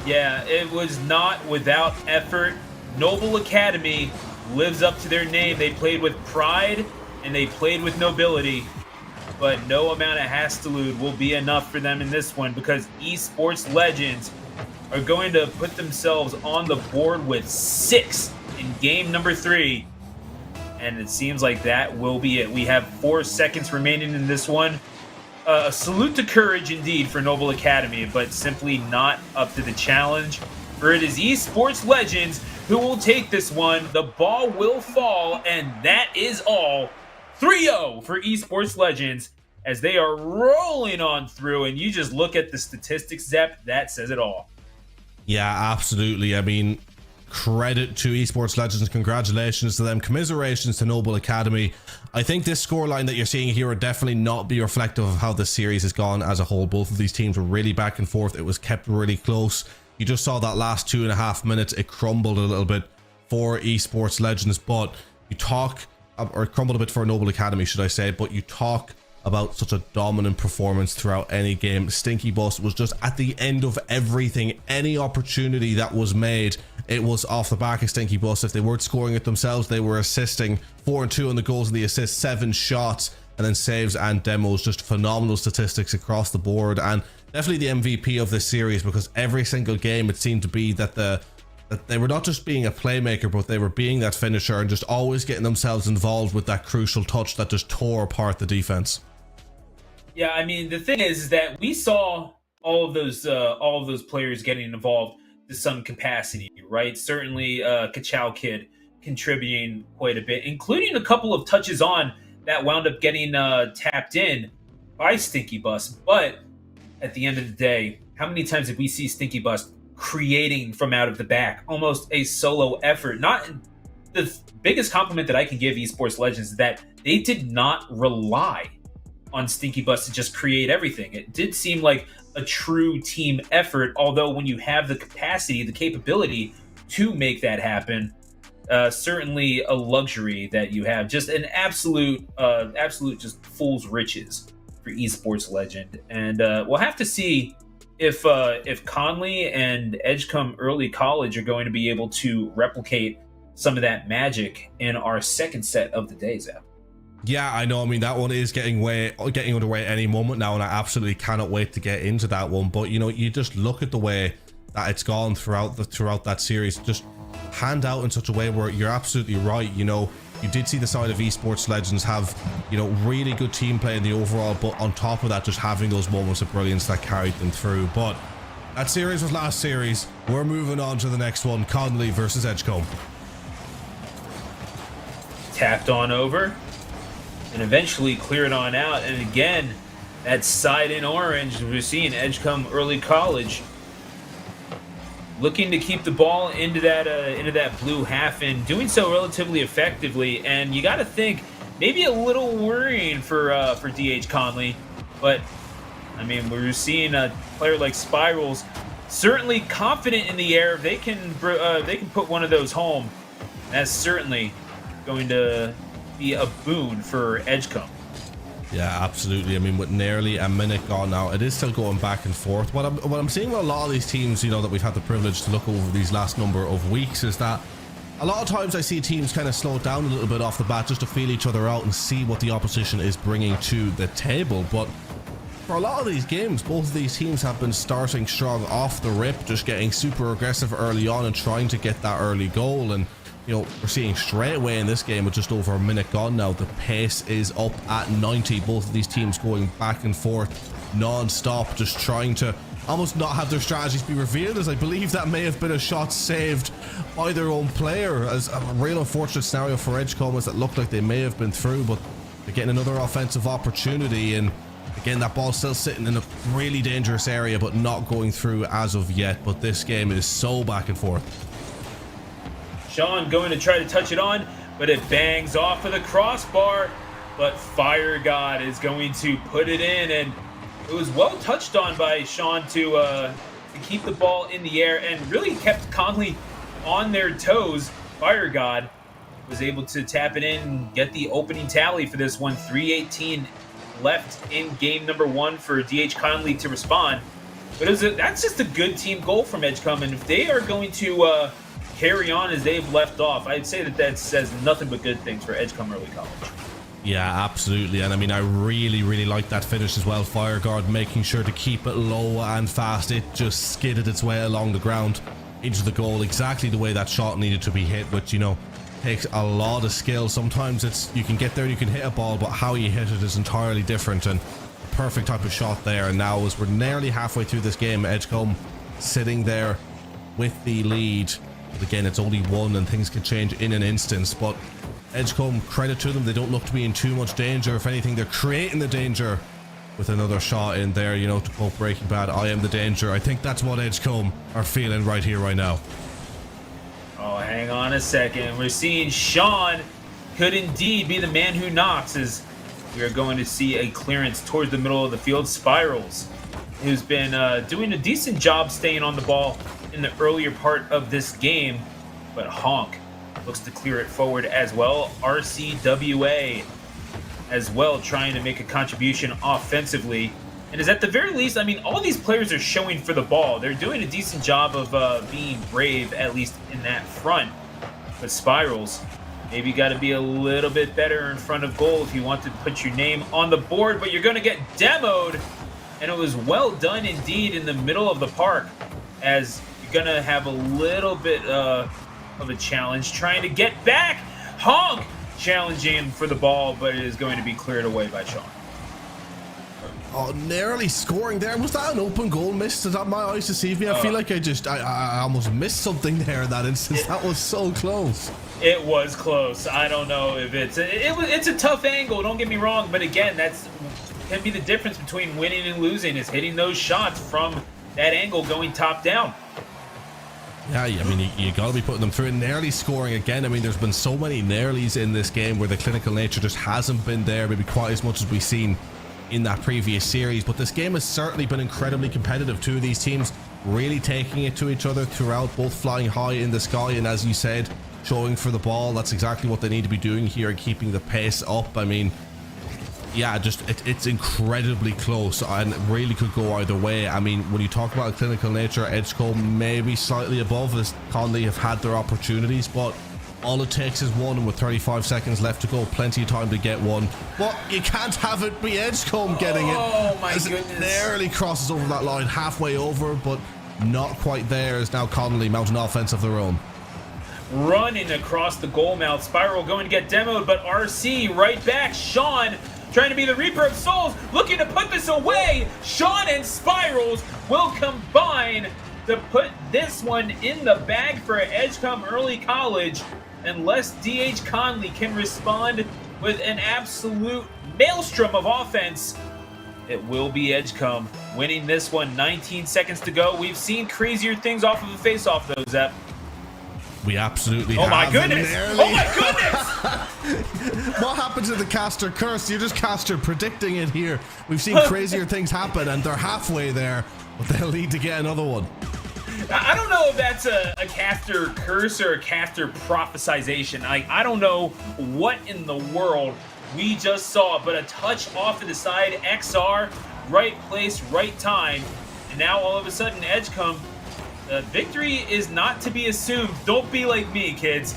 S1: Yeah, it was not without effort. Noble Academy lives up to their name. They played with pride and they played with nobility, but no amount of Hastalude will be enough for them in this one, because Esports Legends are going to put themselves on the board with 6 in game number 3, and it seems like that will be it. We have 4 seconds remaining in this one. A salute to courage indeed for Noble Academy, but simply not up to the challenge. For it is Esports Legends who will take this one. The ball will fall, and that is all. 3-0 for Esports Legends as they are rolling on through, and you just look at the statistics, Zep, that says it all.
S2: Yeah, absolutely. I mean, credit to Esports Legends, congratulations to them, commiserations to Noble Academy. I think this scoreline that you're seeing here would definitely not be reflective of how this series has gone as a whole. Both of these teams were really back and forth. It was kept really close. You just saw that last 2.5 minutes, it crumbled a little bit for Esports Legends, but you talk, or it crumbled a bit for Noble Academy, should I say, but you talk about such a dominant performance throughout any game. Stinky Bus was just at the end of everything. Any opportunity that was made, it was off the back of Stinky Bus. If they weren't scoring it themselves, they were assisting. 4 and 2 on the goals and the assists, 7 shots, and then saves and demos. Just phenomenal statistics across the board, and definitely the MVP of this series, because every single game it seemed to be that that they were not just being a playmaker, but they were being that finisher and just always getting themselves involved with that crucial touch that just tore apart the defense.
S1: Yeah, I mean, the thing is that we saw all of those players getting involved to some capacity, right? Certainly, Kachow Kid contributing quite a bit, including a couple of touches on that wound up getting tapped in by Stinky Bus. But at the end of the day, how many times did we see Stinky Bus creating from out of the back? Almost a solo effort. Not the biggest compliment that I can give Esports Legends is that they did not rely on Stinky Bus to just create everything. It did seem like a true team effort, although when you have the capacity, the capability to make that happen, certainly a luxury that you have. Just an absolute just fool's riches for Esports Legend. And we'll have to see if Conley and Edgecombe Early College are going to be able to replicate some of that magic in our second set of the day, Zap.
S2: Yeah, I know. I mean, that one is getting underway any moment now, and I absolutely cannot wait to get into that one. But you know, you just look at the way that it's gone throughout that series, just hand out in such a way where you're absolutely right. You know, you did see the side of Esports Legends have, you know, really good team play in the overall, but on top of that, just having those moments of brilliance that carried them through. But that series was last series. We're moving on to the next one: Conley versus Edgecombe.
S1: Tapped on over and eventually cleared on out. And again, that side in orange, we're seeing Edgecombe Early College looking to keep the ball into that blue half and doing so relatively effectively. And you got to think maybe a little worrying for DH Conley, but I mean, we're seeing a player like Spirals certainly confident in the air. They can put one of those home. That's certainly going to be a boon for Edgecombe.
S2: Yeah, absolutely. I mean, with nearly a minute gone now, it is still going back and forth. What I'm seeing with a lot of these teams, you know, that we've had the privilege to look over these last number of weeks, is that a lot of times I see teams kind of slow down a little bit off the bat just to feel each other out and see what the opposition is bringing to the table. But for a lot of these games, both of these teams have been starting strong off the rip, just getting super aggressive early on and trying to get that early goal. And you know, we're seeing straight away in this game with just over a minute gone now, the pace is up at 90. Both of these teams going back and forth non-stop, just trying to almost not have their strategies be revealed, as I believe that may have been a shot saved by their own player, as a real unfortunate scenario for Edgecombe, as it looked like they may have been through, but they're getting another offensive opportunity, and again that ball's still sitting in a really dangerous area but not going through as of yet. But this game is so back and forth.
S1: Sean going to try to touch it on, but it bangs off of the crossbar, but Fire God is going to put it in, and it was well touched on by Sean to keep the ball in the air and really kept Conley on their toes. Fire God was able to tap it in and get the opening tally for this one. 3:18 left in game number 1 for DH Conley to respond. But that's just a good team goal from Edgecombe, and if they are going to carry on as they've left off, I'd say that says nothing but good things for Edgecombe Early College.
S2: Yeah, absolutely. And I mean, I really like that finish as well. Fireguard making sure to keep it low and fast. It just skidded its way along the ground into the goal, exactly the way that shot needed to be hit, which, you know, takes a lot of skill. Sometimes you can get there and you can hit a ball, but how you hit it is entirely different, and a perfect type of shot there. And now, as we're nearly halfway through this game, Edgecombe sitting there with the lead. But again, it's only one and things can change in an instant, but Edgecombe, credit to them, they don't look to be in too much danger. If anything, they're creating the danger with another shot in there, you know, to quote Breaking Bad, I am the danger. I think that's what Edgecombe are feeling right here, right now.
S1: Oh, hang on a second. We're seeing Sean could indeed be the man who knocks, as we are going to see a clearance towards the middle of the field. Spirals, who's been doing a decent job staying on the ball in the earlier part of this game, but Honk looks to clear it forward as well. RCWA as well, trying to make a contribution offensively. And is at the very least, I mean, all these players are showing for the ball. They're doing a decent job of being brave, at least in that front. But Spirals, maybe got to be a little bit better in front of goal if you want to put your name on the board, but you're going to get demoed. And it was well done indeed in the middle of the park, as you're going to have a little bit of a challenge trying to get back. Honk challenging for the ball, but it is going to be cleared away by Sean.
S2: Oh, narrowly scoring there. Was that an open goal missed? Did that my eyes deceive me? I feel like I almost missed something there in that instance. That was so close.
S1: It was close. I don't know if it's a tough angle, don't get me wrong, but again, that's can be the difference between winning and losing, is hitting those shots from that angle going top down.
S2: Yeah, I mean, you got to be putting them through. And nearly scoring again. I mean, there's been so many nearlies in this game where the clinical nature just hasn't been there, maybe quite as much as we've seen in that previous series. But this game has certainly been incredibly competitive. Two of these teams really taking it to each other throughout, both flying high in the sky and, as you said, showing for the ball. That's exactly what they need to be doing here and keeping the pace up. I mean, yeah, just it's incredibly close and really could go either way. I mean, when you talk about clinical nature, Edgecombe maybe slightly above, as Conley have had their opportunities, but all it takes is one, and with 35 seconds left to go, plenty of time to get one. But you can't have it be Edgecombe getting it.
S1: Oh my goodness.
S2: It nearly crosses over that line, halfway over, but not quite there, as now Conley mounting offense of their own.
S1: Running across the goal mouth. Spiral going to get demoed, but RC right back. Sean trying to be the Reaper of Souls, looking to put this away. Sean and Spirals will combine to put this one in the bag for Edgecombe Early College, unless DH Conley can respond with an absolute maelstrom of offense. It will be Edgecombe winning this one. 19 seconds to go. We've seen crazier things off of a face-off, though, Zep.
S2: We absolutely have.
S1: Oh my goodness! Oh my goodness!
S2: What happened to the caster curse? You just caster predicting it here. We've seen crazier things happen, and they're halfway there, but they'll need to get another one.
S1: I don't know if that's a caster curse or a caster prophesization. I don't know what in the world we just saw, but a touch off to the side, XR, right place, right time, and now all of a sudden Edgecombe, victory is not to be assumed. Don't be like me, kids.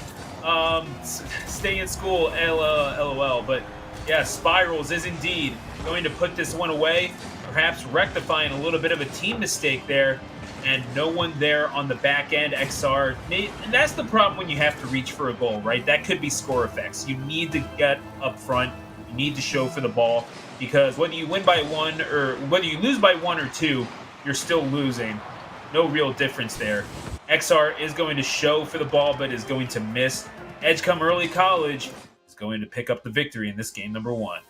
S1: Stay in school, LOL. But yeah, Spirals is indeed going to put this one away, perhaps rectifying a little bit of a team mistake there. and no one there on the back end. XR, and that's the problem when you have to reach for a goal, right? That could be score effects. You need to get up front. You need to show for the ball, because whether you win by 1 or whether you lose by 1 or 2, you're still losing. No real difference there. XR is going to show for the ball, but is going to miss. Edgecombe Early College is going to pick up the victory in this game number 1.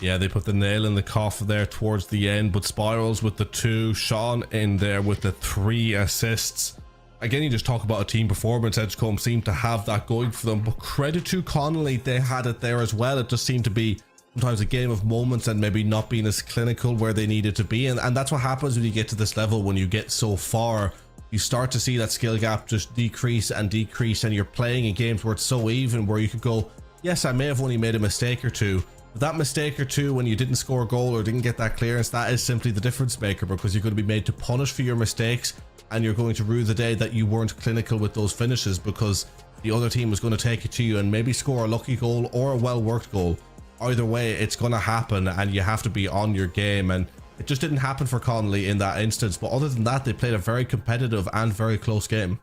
S2: Yeah, they put the nail in the coffin there towards the end, but Spirals with the 2, Sean in there with the 3 assists. Again, you just talk about a team performance. Edgecombe seemed to have that going for them, but credit to Connolly, they had it there as well. It just seemed to be sometimes a game of moments and maybe not being as clinical where they needed to be, and that's what happens when you get to this level. When you get so far, you start to see that skill gap just decrease and decrease, and you're playing in games where it's so even, where you could go, yes, I may have only made a mistake or two, but that mistake or two when you didn't score a goal or didn't get that clearance, that is simply the difference maker, because you're going to be made to punish for your mistakes, and you're going to rue the day that you weren't clinical with those finishes, because the other team was going to take it to you and maybe score a lucky goal or a well-worked goal. Either way, it's going to happen, and you have to be on your game, and it just didn't happen for Connolly in that instance. But other than that, they played a very competitive and very close game.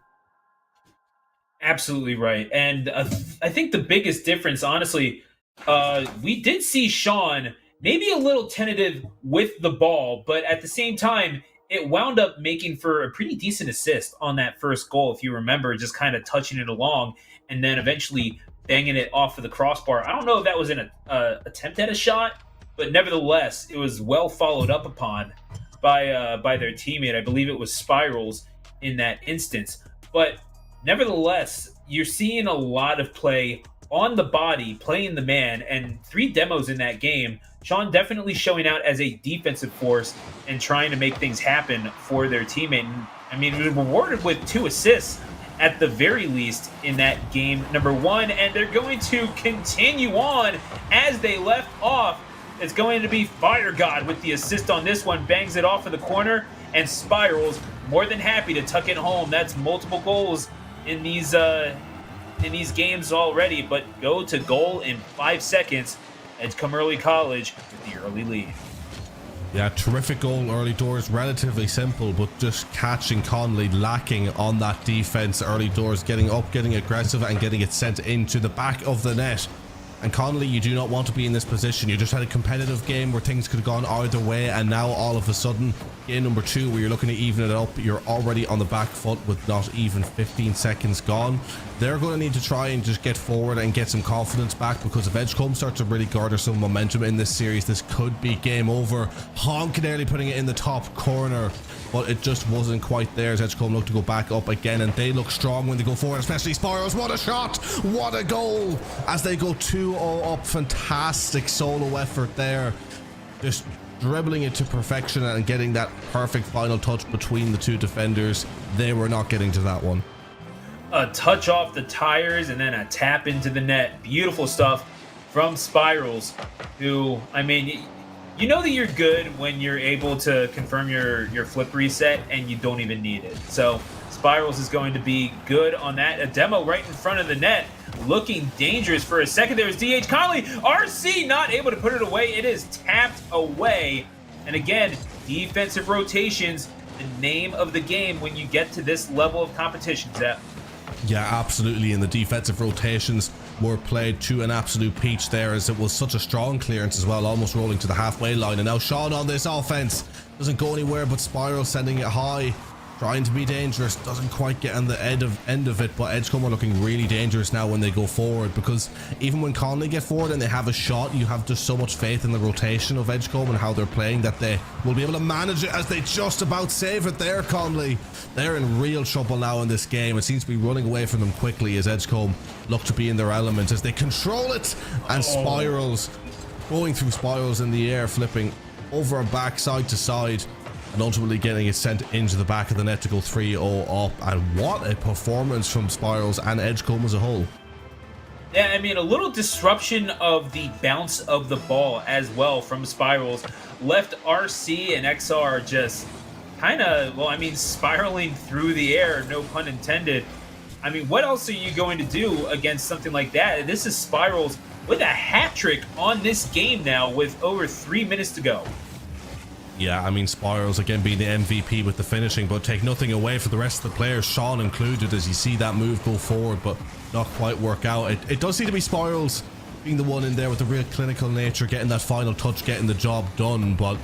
S1: Absolutely right. And I think the biggest difference, honestly, we did see Sean maybe a little tentative with the ball, but at the same time, it wound up making for a pretty decent assist on that first goal, if you remember, just kind of touching it along and then eventually banging it off of the crossbar. I don't know if that was an attempt at a shot, but nevertheless, it was well followed up upon by their teammate. I believe it was Spirals in that instance. But nevertheless, you're seeing a lot of play on the body, playing the man, and 3 demos in that game. Sean definitely showing out as a defensive force and trying to make things happen for their teammate. And, I mean, he was rewarded with 2 assists at the very least in that game number 1, and they're going to continue on as they left off. It's going to be Fire God with the assist on this one, bangs it off of the corner, and Spirals more than happy to tuck it home. That's multiple goals in these games already, but go to goal in 5 seconds. Edgecombe Early College with the early lead.
S2: Yeah, terrific goal early doors, relatively simple, but just catching Connolly lacking on that defense early doors, getting up, getting aggressive, and getting it sent into the back of the net. And Connolly, you do not want to be in this position. You just had a competitive game where things could have gone either way, and now all of a sudden, game number 2, where you're looking to even it up, you're already on the back foot with not even 15 seconds gone. They're going to need to try and just get forward and get some confidence back, because if Edgecombe starts to really garner some momentum in this series, this could be game over. Honk nearly putting it in the top corner, but it just wasn't quite there as Edgecombe looked to go back up again, and they look strong when they go forward, especially Spirals. What a shot! What a goal! As they go 2-0 up. Fantastic solo effort there. Just dribbling it to perfection and getting that perfect final touch between the 2 defenders. They were not getting to that one.
S1: A touch off the tires and then a tap into the net. Beautiful stuff from Spirals, who, I mean, you know that you're good when you're able to confirm your flip reset and you don't even need it. So Spirals is going to be good on that. A demo right in front of the net, looking dangerous for a second. There's DH Connolly. RC not able to put it away. It is tapped away. And again, defensive rotations, the name of the game when you get to this level of competition, Zep.
S2: Yeah, absolutely. And the defensive rotations were played to an absolute peach there, as it was such a strong clearance as well, almost rolling to the halfway line. And now Sean on this offense doesn't go anywhere, but Spiral sending it high, trying to be dangerous, doesn't quite get on the end of it. But Edgecombe are looking really dangerous now when they go forward, because even when Connolly get forward and they have a shot, you have just so much faith in the rotation of Edgecombe and how they're playing that they will be able to manage it, as they just about save it there. Connolly, they're in real trouble now in this game. It seems to be running away from them quickly as Edgecombe look to be in their element as they control it, and Spirals going through Spirals in the air, flipping over and back, side to side, and ultimately getting it sent into the back of the net to go 3-0 up. And what a performance from Spirals and Edgecombe as a whole.
S1: Yeah, I mean, a little disruption of the bounce of the ball as well from Spirals left RC and XR just kind of, well, I mean, spiraling through the air, no pun intended. I mean, what else are you going to do against something like that? This is Spirals with a hat trick on this game now with over 3 minutes to go.
S2: Yeah, I mean, Spirals again being the MVP with the finishing, but take nothing away for the rest of the players, Sean included, as you see that move go forward, but not quite work out. It does seem to be Spirals being the one in there with the real clinical nature, getting that final touch, getting the job done, but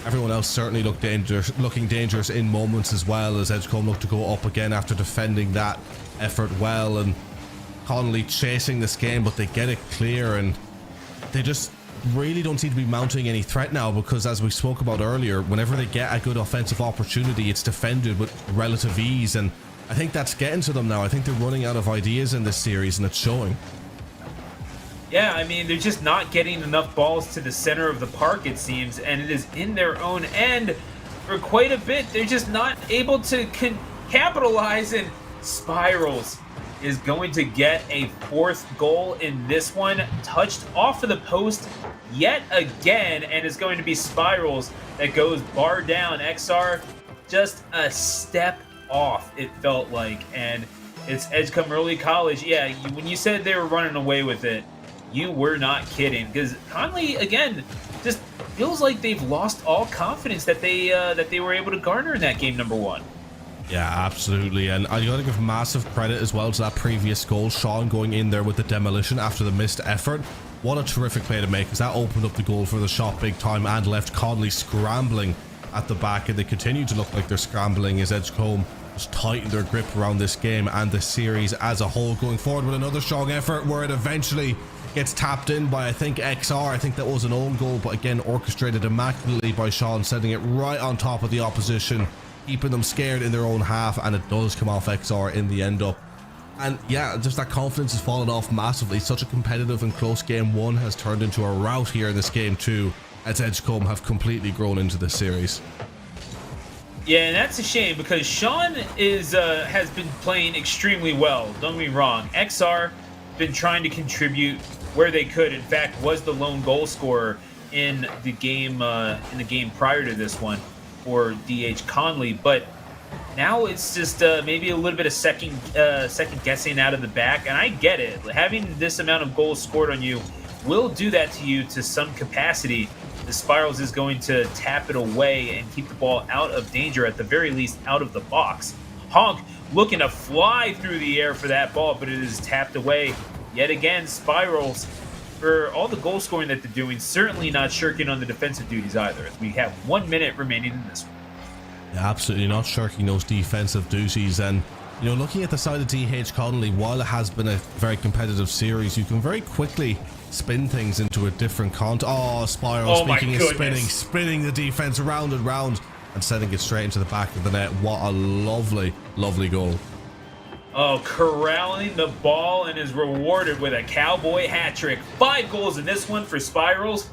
S2: everyone else certainly looking dangerous in moments as well, as Edgecombe looked to go up again after defending that effort well, and Connolly chasing this game, but they get it clear, and they just really don't seem to be mounting any threat now, because as we spoke about earlier, whenever they get a good offensive opportunity, it's defended with relative ease, and I think that's getting to them now. I think they're running out of ideas in this series, and it's showing.
S1: Yeah, I mean, they're just not getting enough balls to the center of the park, it seems, and it is in their own end for quite a bit. They're just not able to capitalize, and Spirals is going to get a fourth goal in this one, touched off of the post yet again, and it's going to be Spirals that goes bar down. XR just a step off, it felt like, and it's Edgecombe Early College. Yeah, when you said they were running away with it, you were not kidding, because Conley again just feels like they've lost all confidence that they were able to garner in that game number one.
S2: Yeah, absolutely, and I gotta give massive credit as well to that previous goal, Sean going in there with the demolition after the missed effort. What a terrific play to make, because that opened up the goal for the shot big time and left Conley scrambling at the back, and they continue to look like they're scrambling as Edgecombe just tighten their grip around this game and the series as a whole, going forward with another strong effort where it eventually gets tapped in by, I think, XR. I think that was an own goal, but again orchestrated immaculately by Sean, setting it right on top of the opposition, keeping them scared in their own half, and it does come off XR in the end up. And yeah, just that confidence has fallen off massively. Such a competitive and close game one has turned into a rout here in this game two, as Edgecombe have completely grown into this series.
S1: Yeah, and that's a shame, because Sean has been playing extremely well, don't get me wrong. XR been trying to contribute where they could. In fact, was the lone goal scorer in the game prior to this one for DH Conley, but now it's just maybe a little bit of second guessing out of the back, and I get it. Having this amount of goals scored on you will do that to you to some capacity. The Spirals is going to tap it away and keep the ball out of danger, at the very least out of the box. Honk looking to fly through the air for that ball, but it is tapped away yet again. Spirals, for all the goal scoring that they're doing, certainly not shirking on the defensive duties either, as we have 1 minute remaining in this one.
S2: Yeah, absolutely not shirking those defensive duties. And you know, looking at the side of DH Connolly, while it has been a very competitive series, you can very quickly spin things into a different Spiral, speaking of spinning the defense around and round and sending it straight into the back of the net. What a lovely goal.
S1: Oh, corralling the ball, and is rewarded with a cowboy hat trick. 5 goals in this one for Spirals,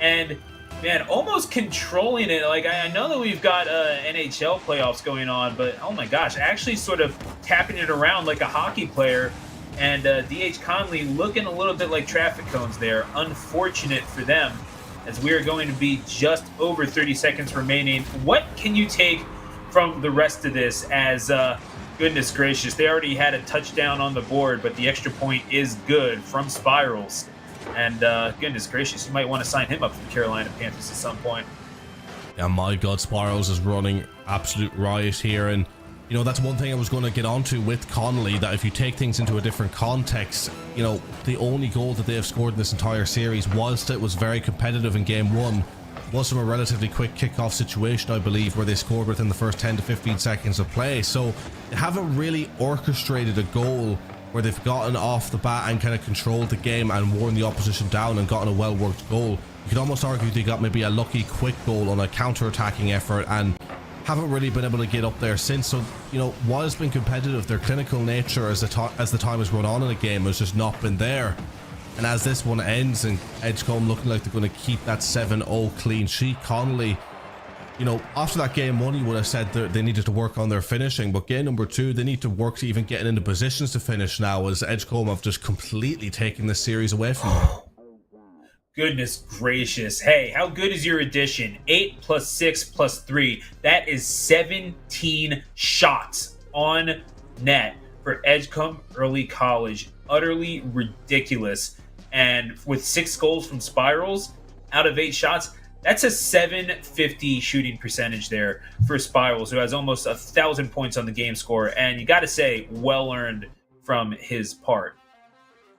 S1: and man, almost controlling it. Like, I know that we've got NHL playoffs going on, but oh my gosh, actually sort of tapping it around like a hockey player. And DH Conley looking a little bit like traffic cones there. Unfortunate for them, as we are going to be just over 30 seconds remaining. What can you take from the rest of this? As goodness gracious, they already had a touchdown on the board, but the extra point is good from Spirals. And goodness gracious, you might want to sign him up for the Carolina Panthers at some point.
S2: Yeah, my God, Spirals is running absolute riot here, and you know, that's one thing I was going to get onto with Connolly, that if you take things into a different context, you know, the only goal that they have scored in this entire series, whilst it was very competitive in game one, was from a relatively quick kickoff situation, I believe, where they scored within the first 10 to 15 seconds of play. So they haven't really orchestrated a goal where they've gotten off the bat and kind of controlled the game and worn the opposition down and gotten a well-worked goal. You could almost argue they got maybe a lucky quick goal on a counter-attacking effort and haven't really been able to get up there since. So, you know, while it's been competitive, their clinical nature as the time has run on in the game has just not been there. And as this one ends and Edgecombe looking like they're going to keep that 7-0 clean sheet, Connolly, you know, after that game one, you would have said they needed to work on their finishing, but game number two, they need to work to even getting into positions to finish now, as Edgecombe have just completely taken this series away from them.
S1: Goodness gracious. Hey, how good is your addition? 8 plus 6 plus 3. That is 17 shots on net for Edgecombe Early College. Utterly ridiculous. And with 6 goals from Spirals out of 8 shots, That's a 750 shooting percentage there for Spirals, who has almost 1,000 points on the game score. And you got to say, well earned from his part.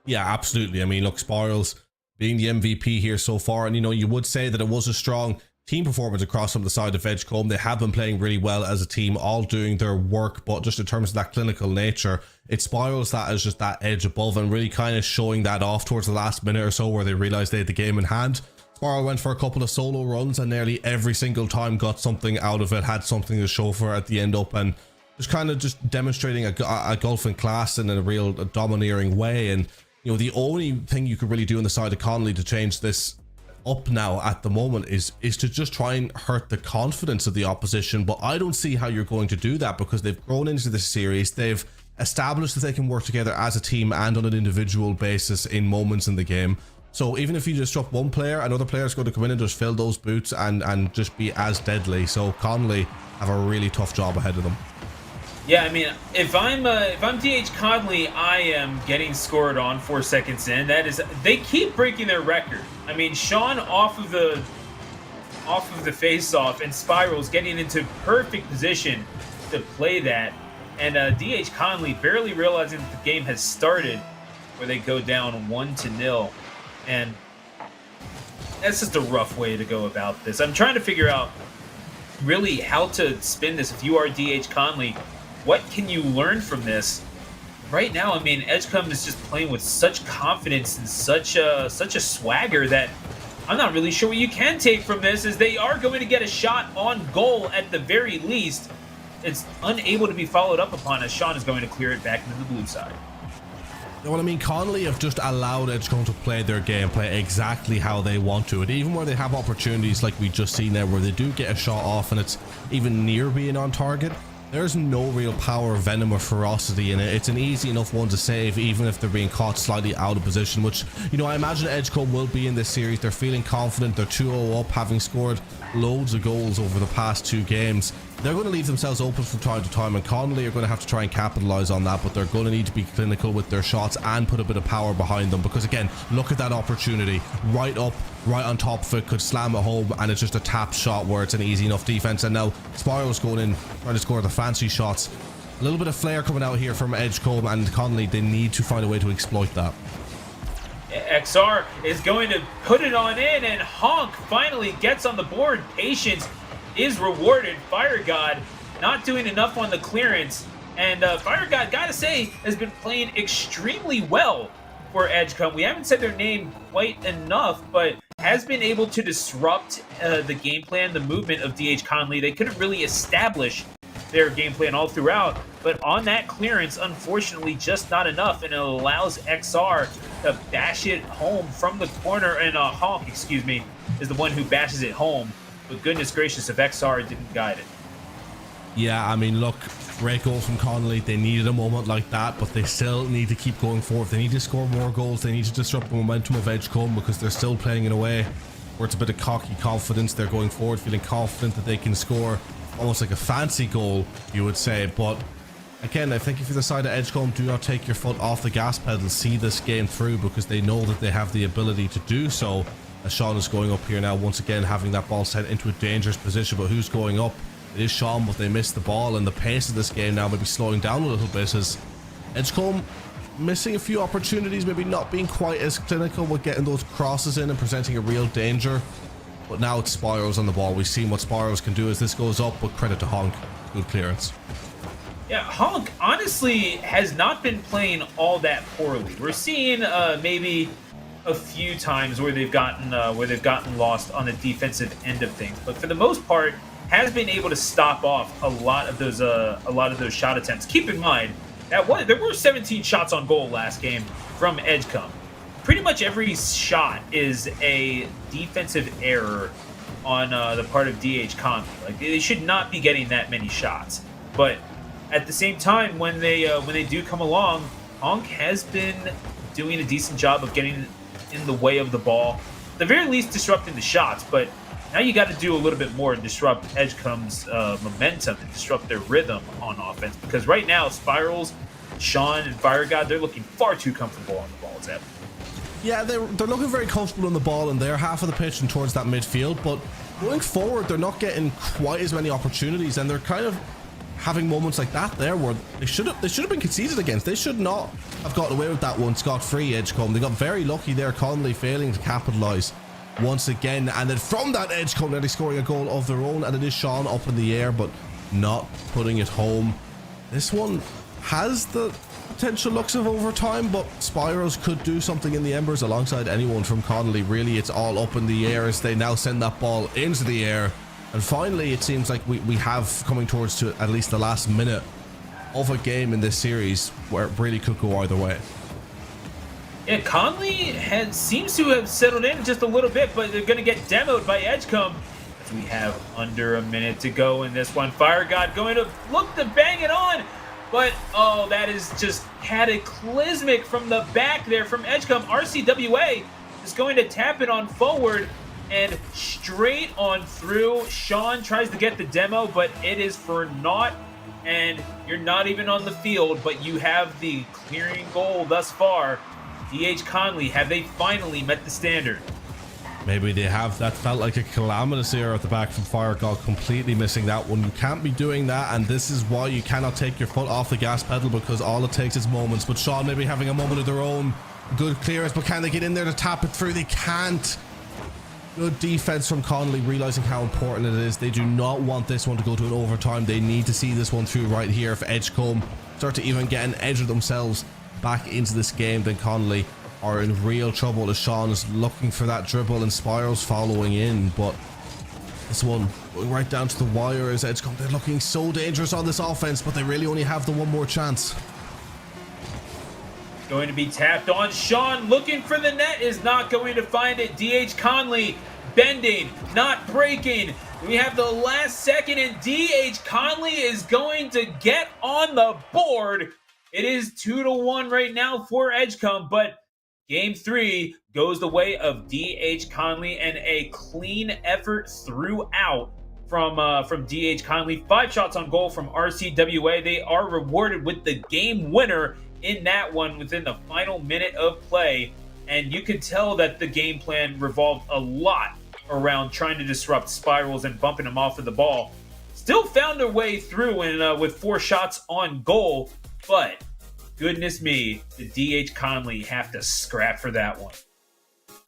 S2: Yeah, absolutely. I mean, look, Spirals being the MVP here so far, and you would say that it was a strong team performance across on the side of Edgecombe. They have been playing really well as a team, all doing their work, but just in terms of that clinical nature, it's Spirals that is just that edge above and really kind of showing that off towards the last minute or so where they realized they had the game in hand. Spiral went for a couple of solo runs and nearly every single time got something out of it, had something to show for at the end up, and just kind of just demonstrating a golfing class in a real domineering way. And the only thing you could really do on the side of Connolly to change this up now at the moment is to just try and hurt the confidence of the opposition. But I don't see how you're going to do that, because they've grown into this series. They've established that they can work together as a team and on an individual basis in moments in the game. So even if you disrupt one player, another player is going to come in and just fill those boots and just be as deadly. So Connolly have a really tough job ahead of them.
S1: Yeah, I mean, if I'm DH Conley, I am getting scored on 4 seconds in. That is, they keep breaking their record. I mean, Sean off of the face-off, and Spirals getting into perfect position to play that, and DH Conley barely realizing that the game has started, where they go down 1-0, and that's just a rough way to go about this. I'm trying to figure out really how to spin this. If you are DH Conley, what can you learn from this? Right now, I mean, Edgecombe is just playing with such confidence and such a swagger that I'm not really sure what you can take from this, as they are going to get a shot on goal at the very least. It's unable to be followed up upon, as Sean is going to clear it back into the blue side.
S2: Well, I mean, Connolly have just allowed Edgecombe to play their game, play exactly how they want to. And even where they have opportunities like we just seen there, where they do get a shot off and it's even near being on target, there's no real power, venom, or ferocity in it. It's an easy enough one to save, even if they're being caught slightly out of position, which, I imagine Edgecombe will be in this series. They're feeling confident. They're 2-0 up, having scored loads of goals over the past 2 games. They're going to leave themselves open from time to time, and Connolly are going to have to try and capitalize on that, but they're going to need to be clinical with their shots and put a bit of power behind them, because again, look at that opportunity right up, right on top of it, could slam it home, and it's just a tap shot where it's an easy enough defense. And now Spiral's going in trying to score the fancy shots. A little bit of flair coming out here from Edgecombe, and Connolly, they need to find a way to exploit that.
S1: XR is going to put it on in, and Honk finally gets on the board. Patience is rewarded. Fire God not doing enough on the clearance, and Fire God, gotta say, has been playing extremely well for Edgecombe. We haven't said their name quite enough, but has been able to disrupt the game plan, the movement of DH Conley. They couldn't really establish their game plan all throughout, but on that clearance, unfortunately, just not enough, and it allows XR to bash it home from the corner, and Honk, excuse me, is the one who bashes it home. But goodness gracious, if XR didn't guide it.
S2: Yeah, I mean, look, great goal from Connolly. They needed a moment like that, but they still need to keep going forward. They need to score more goals. They need to disrupt the momentum of Edgecombe, because they're still playing in a way where it's a bit of cocky confidence. They're going forward feeling confident that they can score almost like a fancy goal, you would say. But again, I think if you're the side of Edgecombe, do not take your foot off the gas pedal. See this game through, because they know that they have the ability to do so. As Sean is going up here now, once again having that ball sent into a dangerous position. But who's going up? It is Sean, but they missed the ball, and the pace of this game now may be slowing down a little bit, as Edgecombe missing a few opportunities, maybe not being quite as clinical with getting those crosses in and presenting a real danger. But now it's Spirals on the ball. We've seen what Spirals can do as this goes up, but credit to Honk. Good clearance.
S1: Yeah, Honk honestly has not been playing all that poorly. We're seeing maybe a few times where they've gotten lost on the defensive end of things, but for the most part, has been able to stop off a lot of those shot attempts. Keep in mind that there were 17 shots on goal last game from Edgecombe. Pretty much every shot is a defensive error on the part of DH Conley. Like, they should not be getting that many shots, but at the same time, when they do come along, Honk has been doing a decent job of getting in the way of the ball, at the very least disrupting the shots. But now you got to do a little bit more to disrupt Edgecombe's momentum and disrupt their rhythm on offense, because right now Spirals, Sean, and Fire God, they're looking far too comfortable on the ball, Zeb.
S2: Yeah, they're looking very comfortable on the ball in their half of the pitch and towards that midfield, but going forward, they're not getting quite as many opportunities, and they're kind of having moments like that there where they should have been conceded against. They should not have gotten away with that one scot-free. Edgecombe, they got very lucky there. Connolly failing to capitalize once again, and then from that Edgecombe nearly scoring a goal of their own, and it is Sean up in the air but not putting it home. This one has the potential looks of overtime, but Spyros could do something in the embers alongside anyone from Connolly. Really, it's all up in the air as they now send that ball into the air. And finally, it seems like we have coming towards to at least the last minute of a game in this series where it really could go either way.
S1: Yeah, Conley seems to have settled in just a little bit, but they're going to get demoed by Edgecombe. As we have under a minute to go in this one. Fire God going to look to bang it on, but oh, that is just cataclysmic from the back there from Edgecombe. RCWA is going to tap it on forward and straight on through. Sean tries to get the demo, but it is for naught, and you're not even on the field, but you have the clearing goal thus far. DH Conley, have they finally met the standard?
S2: Maybe they have. That felt like a calamitous error at the back from Fire God, completely missing that one. You can't be doing that, and this is why you cannot take your foot off the gas pedal, because all it takes is moments. But Sean maybe having a moment of their own. Good clearance, but can they get in there to tap it through? They can't. Good defense from Connolly, realizing how important it is. They do not want this one to go to an overtime. They need to see this one through right here. If Edgecombe start to even get an edge of themselves back into this game, then Connolly are in real trouble, as Sean is looking for that dribble and Spyros following in. But this one going right down to the wire as Edgecombe, they're looking so dangerous on this offense, but they really only have the one more chance.
S1: Going to be tapped on. Sean looking for the net, is not going to find it. DH Conley bending, not breaking. We have the last second, and DH Conley is going to get on the board. It is 2-1 right now for Edgecombe, but Game 3 goes the way of DH Conley, and a clean effort throughout from DH Conley. 5 shots on goal from RCWA. They are rewarded with the game winner in that one within the final minute of play, and you could tell that the game plan revolved a lot around trying to disrupt Spirals and bumping them off of the ball. Still found their way through and with 4 shots on goal, but goodness me, the DH Conley have to scrap for that one.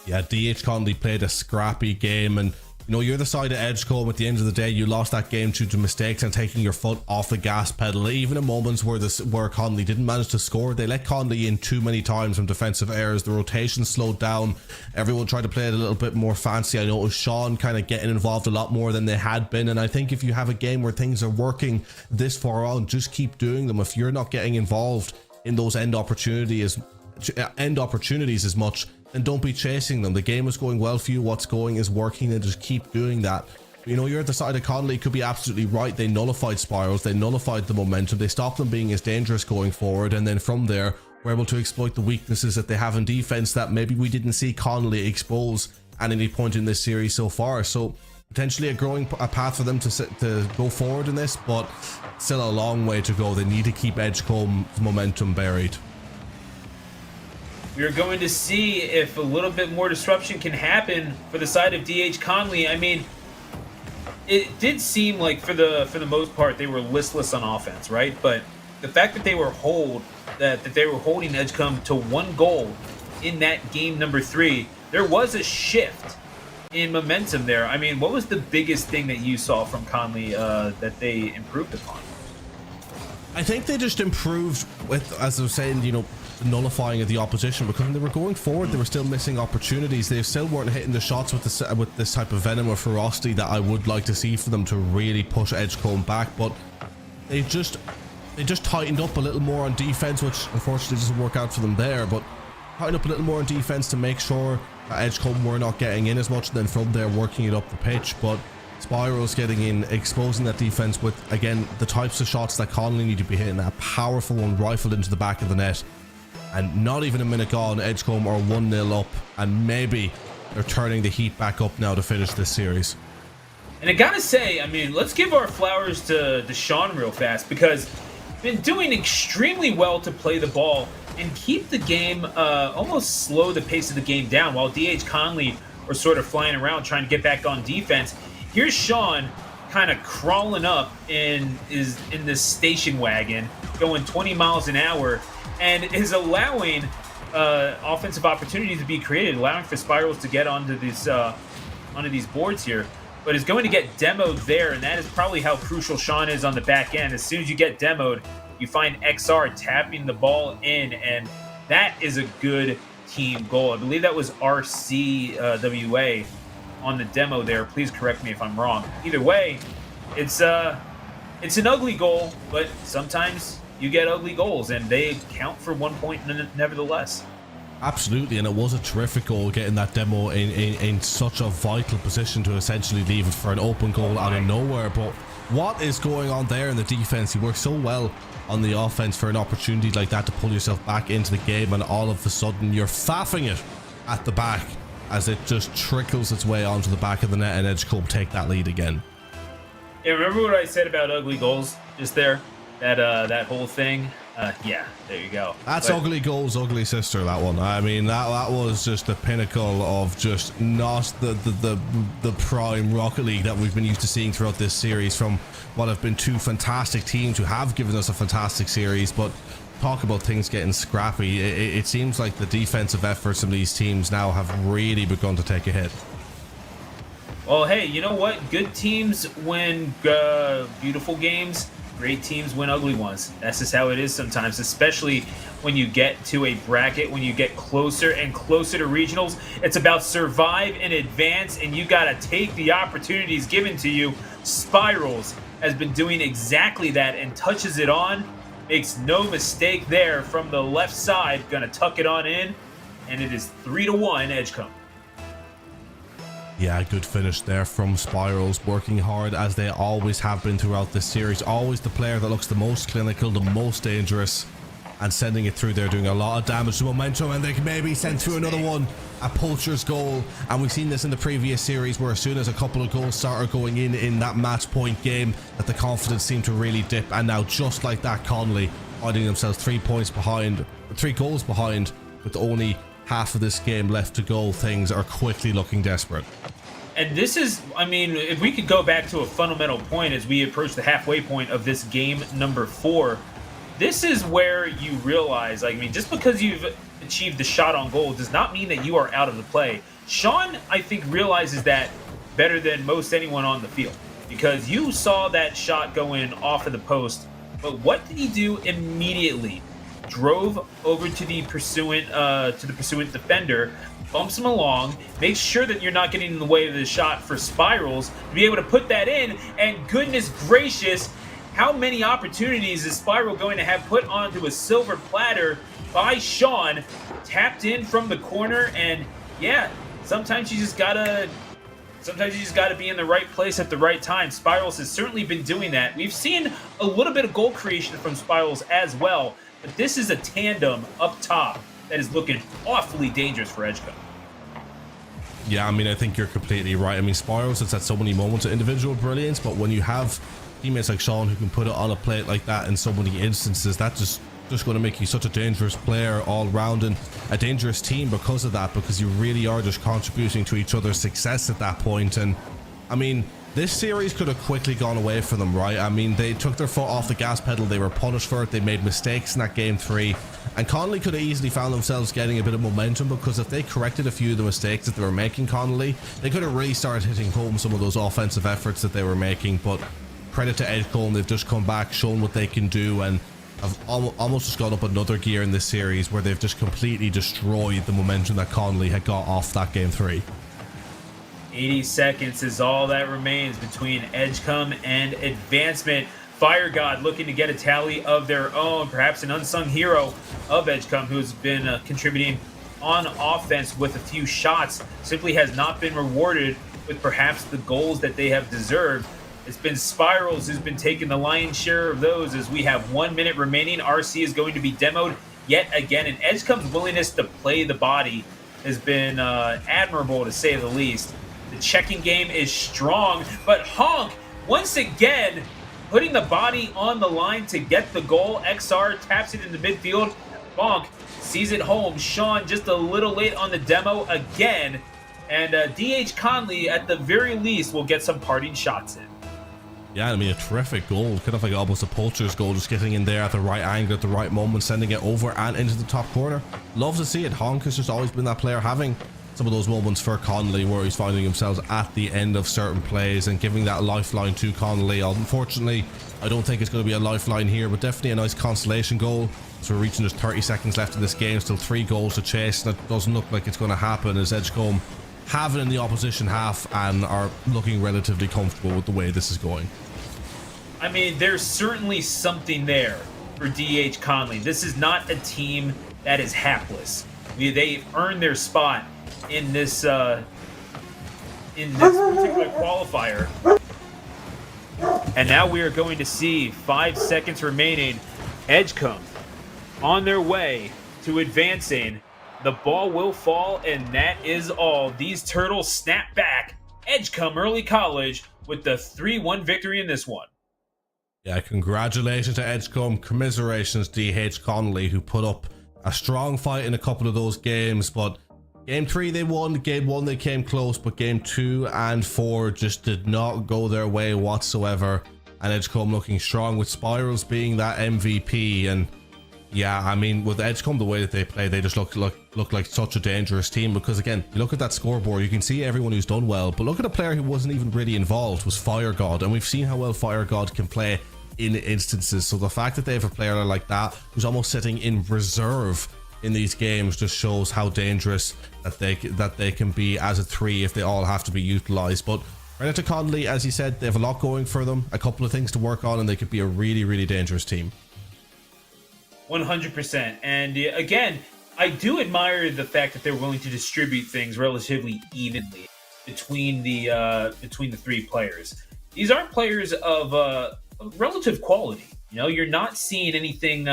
S2: Yeah, DH Conley played a scrappy game, and you know, you're the side of Edgecombe. At the end of the day, you lost that game due to mistakes and taking your foot off the gas pedal. Even in moments where Conley didn't manage to score, they let Conley in too many times from defensive errors. The rotation slowed down. Everyone tried to play it a little bit more fancy. I noticed Sean kind of getting involved a lot more than they had been, and I think if you have a game where things are working this far on, just keep doing them. If you're not getting involved in those end opportunities as much, and don't be chasing them. The game is going well for you. What's going is working, and just keep doing that. You know, you're at the side of Connolly, could be absolutely right. They nullified Spirals, they nullified the momentum, they stopped them being as dangerous going forward, and then from there we're able to exploit the weaknesses that they have in defense that maybe we didn't see Connolly expose at any point in this series so far. So potentially a path for them to go forward in this, but still a long way to go. They need to keep Edgecombe's momentum buried.
S1: We're going to see if a little bit more disruption can happen for the side of DH Conley. I mean, it did seem like for the most part they were listless on offense, right? But the fact that they were holding Edgecombe to 1 goal in that game number 3, there was a shift in momentum there. I mean, what was the biggest thing that you saw from Conley that they improved upon?
S2: I think they just improved with, as I was saying, you know, the nullifying of the opposition, because when they were going forward, they were still missing opportunities. They still weren't hitting the shots with this type of venom or ferocity that I would like to see for them to really push Edgecombe back. But they just tightened up a little more on defense, which unfortunately doesn't work out for them there. But tightened up a little more on defense to make sure that Edgecombe were not getting in as much, and then from there working it up the pitch. But Spyro's getting in, exposing that defense with, again, the types of shots that Connolly need to be hitting. That powerful one rifled into the back of the net. And not even a minute gone, Edgecombe are 1-0 up, and maybe they're turning the heat back up now to finish this series.
S1: And I gotta say, I mean, let's give our flowers to Sean real fast, because been doing extremely well to play the ball and keep the game, almost slow the pace of the game down while DH Conley are sort of flying around trying to get back on defense. Here's Sean kind of crawling up in this station wagon, going 20 miles an hour, and is allowing offensive opportunities to be created, allowing for Spirals to get onto these boards here, but is going to get demoed there, and that is probably how crucial Sean is on the back end. As soon as you get demoed, you find XR tapping the ball in, and that is a good team goal. I believe that was RCWA on the demo there. Please correct me if I'm wrong. Either way, it's an ugly goal, but sometimes you get ugly goals, and they count for 1 point nevertheless.
S2: Absolutely, and it was a terrific goal, getting that demo in such a vital position to essentially leave it for an open goal out of nowhere. But what is going on there in the defense? You work so well on the offense for an opportunity like that to pull yourself back into the game, and all of a sudden you're faffing it at the back as it just trickles its way onto the back of the net, and Edgecombe take that lead again.
S1: Yeah, remember what I said about ugly goals just there? That whole thing? Yeah, there you go.
S2: That's ugly goals, ugly sister, that one. I mean, that was just the pinnacle of just not the prime Rocket League that we've been used to seeing throughout this series from what have been two fantastic teams who have given us a fantastic series. But talk about things getting scrappy. It seems like the defensive efforts of these teams now have really begun to take a hit.
S1: Well, hey, you know what? Good teams win beautiful games. Great teams win ugly ones. That's just how it is sometimes, especially when you get to a bracket, when you get closer and closer to regionals. It's about survive and advance, and you got to take the opportunities given to you. Spirals has been doing exactly that and touches it on. Makes no mistake there from the left side. Going to tuck it on in, and it is 3-1 Edgecombe.
S2: Yeah, good finish there from Spirals, working hard as they always have been throughout this series. Always the player that looks the most clinical, the most dangerous, and sending it through there, doing a lot of damage to momentum, and they can maybe send through another one, a poacher's goal. And we've seen this in the previous series where as soon as a couple of goals started going in that match point game, that the confidence seemed to really dip. And now just like that, Conley finding themselves 3 goals behind with only half of this game left to go. Things are quickly looking desperate.
S1: And this is, I mean, if we could go back to a fundamental point as we approach the halfway point of this game number 4, this is where you realize, like, I mean, just because you've achieved the shot on goal does not mean that you are out of the play. Sean, I think, realizes that better than most anyone on the field, because you saw that shot going off of the post, but what did he do immediately? Drove over to the pursuant defender, bumps him along, makes sure that you're not getting in the way of the shot for Spirals to be able to put that in. And goodness gracious, how many opportunities is Spiral going to have put onto a silver platter by Sean? Tapped in from the corner, and yeah, sometimes you just gotta be in the right place at the right time. Spirals has certainly been doing that. We've seen a little bit of goal creation from Spirals as well, but this is a tandem up top that is looking awfully dangerous for Edgecombe.
S2: Yeah, I mean, I think you're completely right. I mean, Spirals has had so many moments of individual brilliance, but when you have teammates like Sean who can put it on a plate like that in so many instances, that's just going to make you such a dangerous player all round, and a dangerous team because of that, because you really are just contributing to each other's success at that point. And I mean, this series could have quickly gone away for them, right? I mean, they took their foot off the gas pedal, they were punished for it, they made mistakes in that game 3, and Connolly could have easily found themselves getting a bit of momentum, because if they corrected a few of the mistakes that they were making, Connolly, they could have really started hitting home some of those offensive efforts that they were making. But credit to Edgecombe, they've just come back, shown what they can do, and have almost just gone up another gear in this series where they've just completely destroyed the momentum that Connolly had got off that game 3.
S1: 80 seconds is all that remains between Edgecombe and advancement. Fire God looking to get a tally of their own, perhaps an unsung hero of Edgecombe, who's been contributing on offense with a few shots, simply has not been rewarded with perhaps the goals that they have deserved. It's been Spirals who's been taking the lion's share of those. As we have 1 minute remaining, RC is going to be demoed yet again, and Edgecombe's willingness to play the body has been admirable, to say the least. The checking game is strong, but Honk, once again, putting the body on the line to get the goal. XR taps it into midfield. Bonk sees it home. Sean just a little late on the demo again. And DH Conley, at the very least, will get some parting shots in.
S2: Yeah, I mean, a terrific goal. Kind of like almost a poacher's goal, just getting in there at the right angle, at the right moment, sending it over and into the top corner. Love to see it. Honk has just always been that player, having some of those moments for Connolly where he's finding himself at the end of certain plays and giving that lifeline to Connolly. Unfortunately, I don't think it's going to be a lifeline here, but definitely a nice consolation goal. So we're reaching just 30 seconds left in this game, still 3 goals to chase, and it doesn't look like it's going to happen as Edgecombe have it in the opposition half and are looking relatively comfortable with the way this is going.
S1: I mean, there's certainly something there for DH Conley. This is not a team that is hapless. They've earned their spot in this particular qualifier. And now we are going to see 5 seconds remaining. Edgecombe on their way to advancing. The ball will fall, and that is all. These Turtles snap back. Edgecombe Early College with the 3-1 victory in this one.
S2: Yeah, congratulations to Edgecombe. Commiserations DH Connolly, who put up a strong fight in a couple of those games, but game 3 they won, game 1 they came close, but game 2 and 4 just did not go their way whatsoever. And Edgecombe looking strong, with Spirals being that MVP. And yeah, I mean, with Edgecombe, the way that they play, they just look like such a dangerous team, because again, you look at that scoreboard, you can see everyone who's done well, but look at a player who wasn't even really involved, was Fire God, and we've seen how well Fire God can play in instances. So the fact that they have a player like that who's almost sitting in reserve in these games just shows how dangerous that they can be as a 3 if they all have to be utilized. But right to Conley, as you said, they have a lot going for them, a couple of things to work on, and they could be a really, really dangerous team.
S1: 100%. And again, I do admire the fact that they're willing to distribute things relatively evenly between the 3 players. These aren't players of relative quality. You know, you're not seeing anything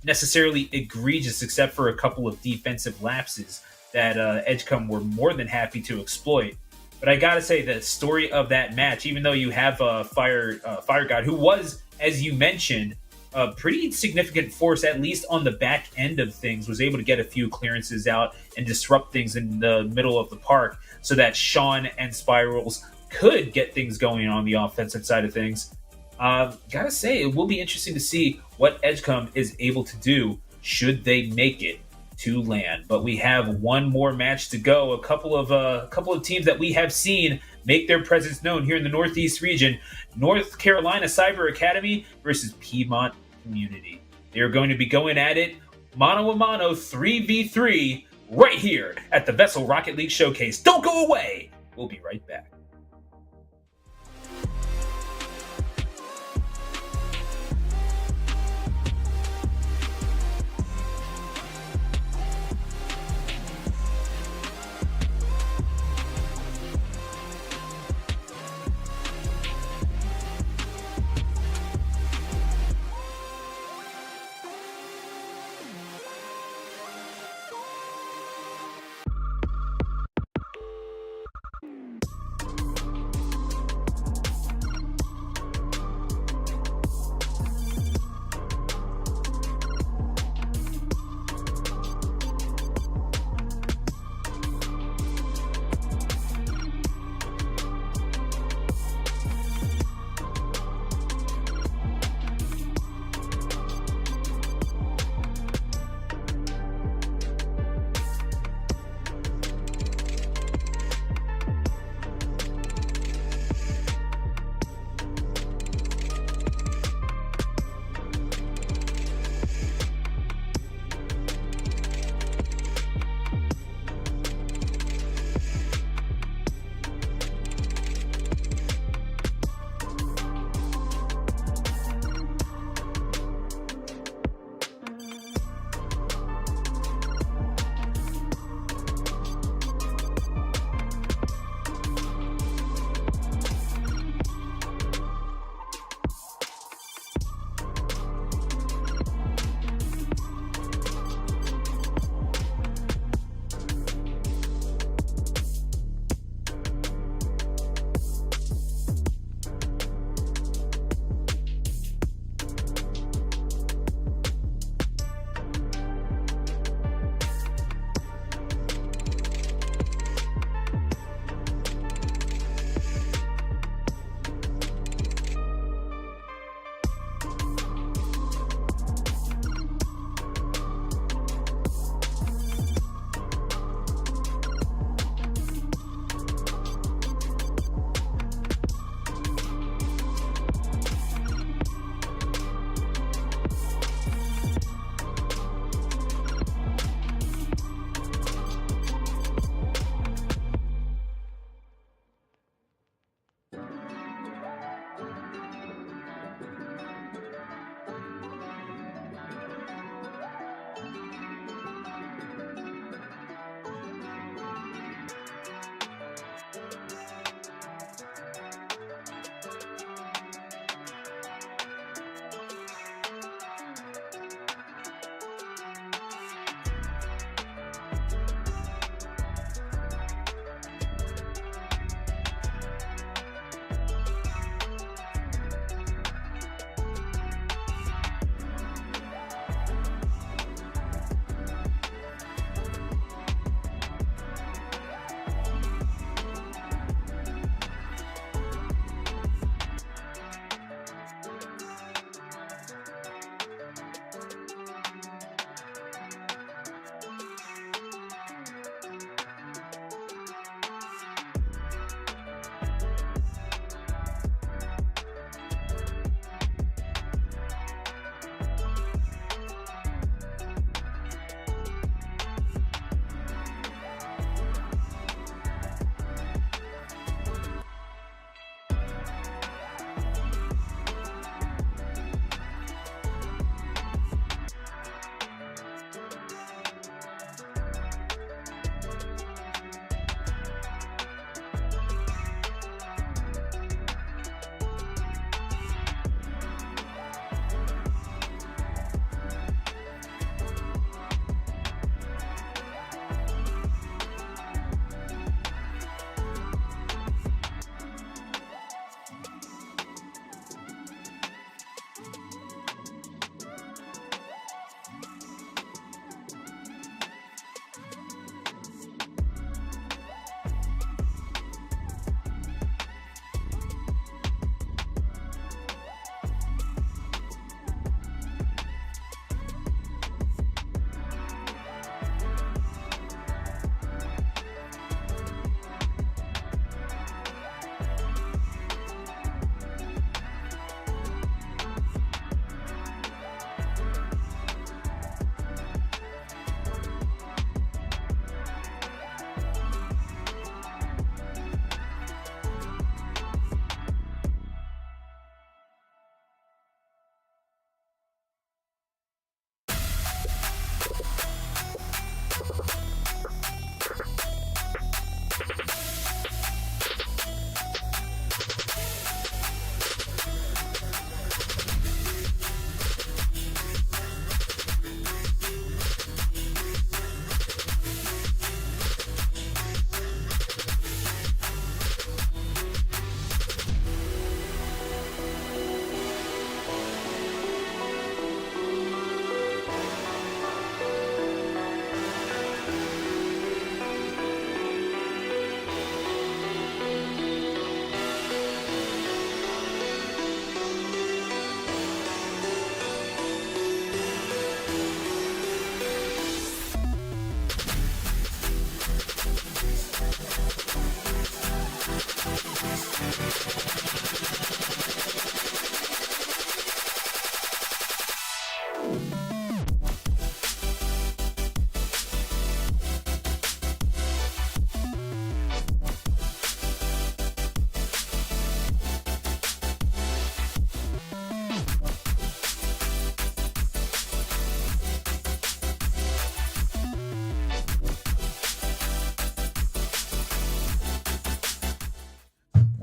S1: necessarily egregious, except for a couple of defensive lapses that Edgecombe were more than happy to exploit. But I gotta say, the story of that match, even though you have Fire God, who was, as you mentioned, a pretty significant force, at least on the back end of things, was able to get a few clearances out and disrupt things in the middle of the park so that Sean and Spirals could get things going on the offensive side of things. Gotta say, it will be interesting to see what Edgecombe is able to do should they make it to land. But we have one more match to go. A couple of teams that we have seen make their presence known here in the Northeast region. North Carolina Cyber Academy versus Piedmont Community. They are going to be going at it mano a mano, 3v3, right here at the VESL Rocket League Showcase. Don't go away. We'll be right back.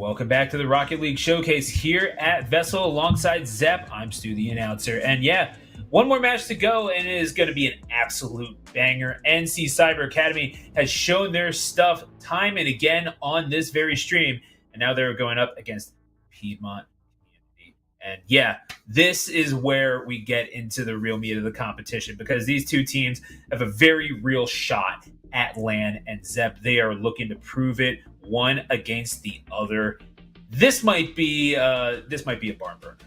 S1: Welcome back to the Rocket League Showcase here at VESL alongside Zep. I'm Stu, the announcer. And yeah, one more match to go, and it is going to be an absolute banger. NC Cyber Academy has shown their stuff time and again on this very stream, and now they're going up against Piedmont Community. And yeah, this is where we get into the real meat of the competition, because these two teams have a very real shot at LAN, and Zep, they are looking to prove it one against the other. This might be a barn burner.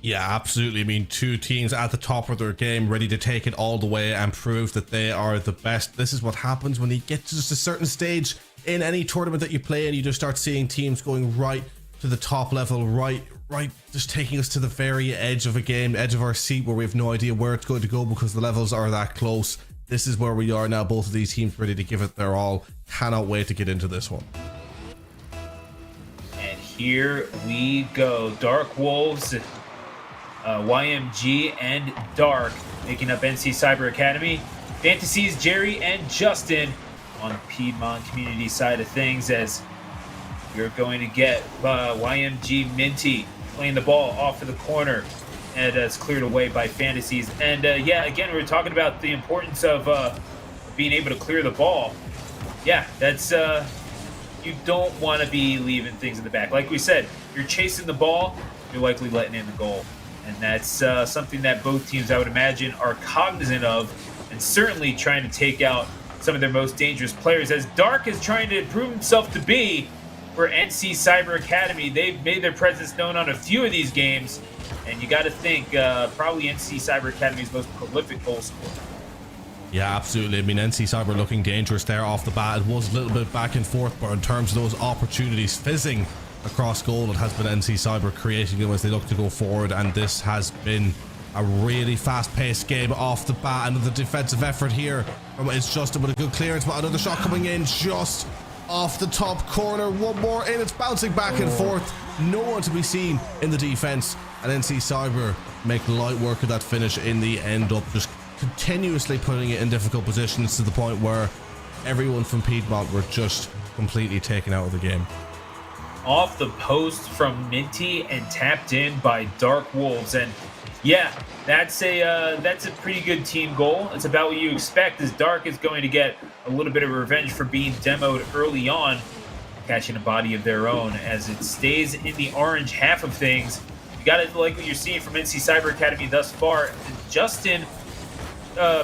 S2: Yeah, absolutely. I mean, two teams at the top of their game, ready to take it all the way and prove that they are the best. This is what happens when you get to just a certain stage in any tournament that you play, and you just start seeing teams going right to the top level, right, just taking us to the very edge of a game, edge of our seat, where we have no idea where it's going to go because the levels are that close. This is where we are now. Both of these teams ready to give it their all. Cannot wait to get into this one.
S1: And here we go. Dark Wolves, YMG, and Dark making up NC Cyber Academy. Fantasies, Jerry and Justin on the Piedmont Community side of things, as you're going to get YMG Minty playing the ball off of the corner, and it's cleared away by Fantasies. And yeah, again, we were talking about the importance of being able to clear the ball. Yeah, that's you don't want to be leaving things in the back. Like we said, you're chasing the ball, you're likely letting in the goal. And that's something that both teams, I would imagine, are cognizant of, and certainly trying to take out some of their most dangerous players, as Dark is trying to prove himself to be for NC Cyber Academy. They've made their presence known on a few of these games, and you got to think probably NC Cyber Academy's most prolific goal scorer.
S2: Yeah, absolutely. I mean, NC Cyber looking dangerous there off the bat. It was a little bit back and forth, but in terms of those opportunities fizzing across goal, it has been NC Cyber creating them as they look to go forward, and this has been a really fast-paced game off the bat. Another defensive effort here from It's Justin with a good clearance, but another shot coming in just off the top corner. One more in, it's bouncing back and forth. No one to be seen in the defense, and NC Cyber make light work of that finish in the end, up just continuously putting it in difficult positions to the point where everyone from Piedmont were just completely taken out of the game.
S1: Off the post from Minty and tapped in by Dark Wolves. And yeah, that's a pretty good team goal. It's about what you expect, as Dark is going to get a little bit of revenge for being demoed early on, catching a body of their own as it stays in the orange half of things. You gotta like what you're seeing from NC Cyber Academy thus far. Justin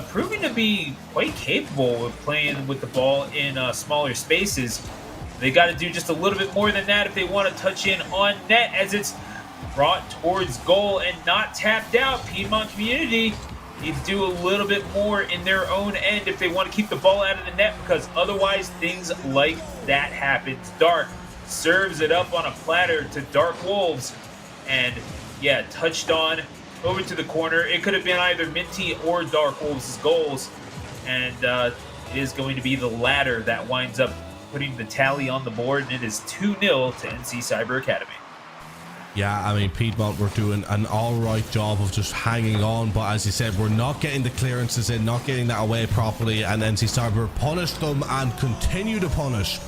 S1: proving to be quite capable of playing with the ball in smaller spaces. They got to do just a little bit more than that if they want to touch in on net, as it's brought towards goal and not tapped out. Piedmont Community need to do a little bit more in their own end if they want to keep the ball out of the net, because otherwise things like that happens. Dark serves it up on a platter to Dark Wolves, and yeah, touched on over to the corner. It could have been either Minty or Dark Wolves' goals, and it is going to be the latter that winds up putting the tally on the board, and it is 2-0 to NC Cyber Academy.
S2: Yeah, I mean, Piedmont were doing an all-right job of just hanging on, but as you said, we're not getting the clearances in, not getting that away properly, and NC Cyber punished them and continue to punish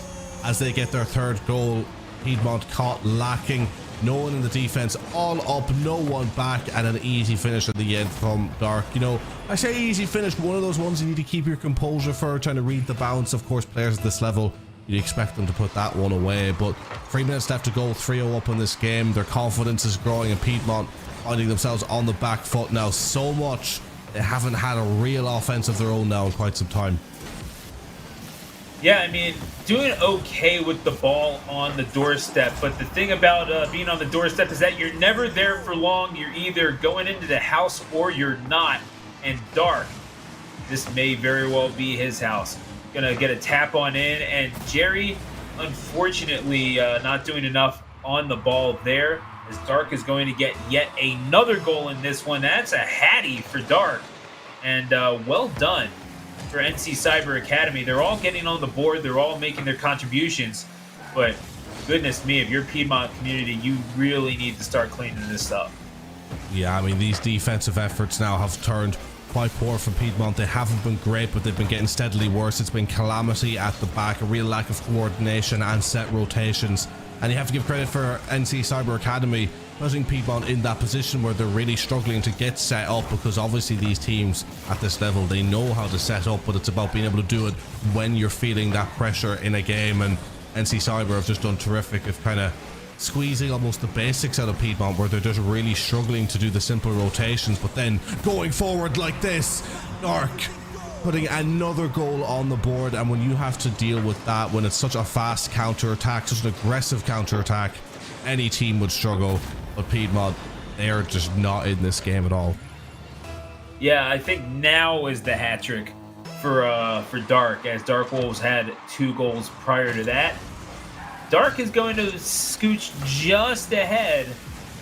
S2: as they get their third goal. Piedmont caught lacking, no one in the defense, all up, no one back, and an easy finish at the end from Dark. You know, I say easy finish, one of those ones you need to keep your composure for, trying to read the bounce. Of course, players at this level, you'd expect them to put that one away, but 3 minutes left to go, 3-0 up in this game. Their confidence is growing, and Piedmont finding themselves on the back foot now so much. They haven't had a real offense of their own now in quite some time.
S1: Yeah, I mean, doing okay with the ball on the doorstep, but the thing about being on the doorstep is that you're never there for long. You're either going into the house or you're not. And Dark, this may very well be his house. Gonna get a tap on in, and Jerry, unfortunately, not doing enough on the ball there, as Dark is going to get yet another goal in this one. That's a hattie for Dark, and well done for NC Cyber Academy. They're all getting on the board, they're all making their contributions, but goodness me, if you're Piedmont Community, you really need to start cleaning this up.
S2: Yeah, I mean, these defensive efforts now have turned quite poor from Piedmont. They haven't been great, but they've been getting steadily worse. It's been calamity at the back, a real lack of coordination and set rotations And you have to give credit for NC Cyber Academy putting Piedmont in that position where they're really struggling to get set up, because obviously these teams at this level, they know how to set up, but it's about being able to do it when you're feeling that pressure in a game. And NC Cyber have just done terrific of kind of squeezing almost the basics out of Piedmont, where they're just really struggling to do the simple rotations, but then going forward like this, Dark putting another goal on the board. And when you have to deal with that, when it's such a fast counter-attack, such an aggressive counter-attack, any team would struggle. But Piedmont, they are just not in this game at all.
S1: Yeah, I think now is the hat trick for Dark, as Dark Wolves had 2 goals prior to that. Dark is going to scooch just ahead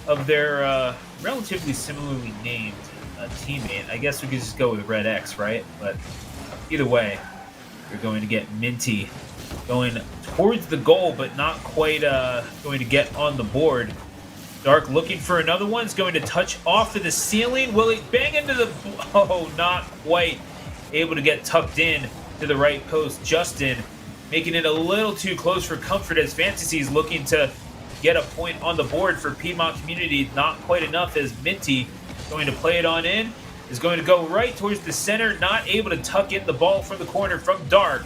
S1: of their relatively similarly named teammate. I guess we could just go with Red X, right? But either way, you're going to get Minty going towards the goal, but not quite going to get on the board. Dark looking for another one. It's going to touch off to the ceiling. Will it bang into the... Oh, not quite able to get tucked in to the right post. Justin making it a little too close for comfort, as Fantasy is looking to get a point on the board for Piedmont Community. Not quite enough, as Minty going to play it on in. Is going to go right towards the center. Not able to tuck in the ball from the corner from Dark.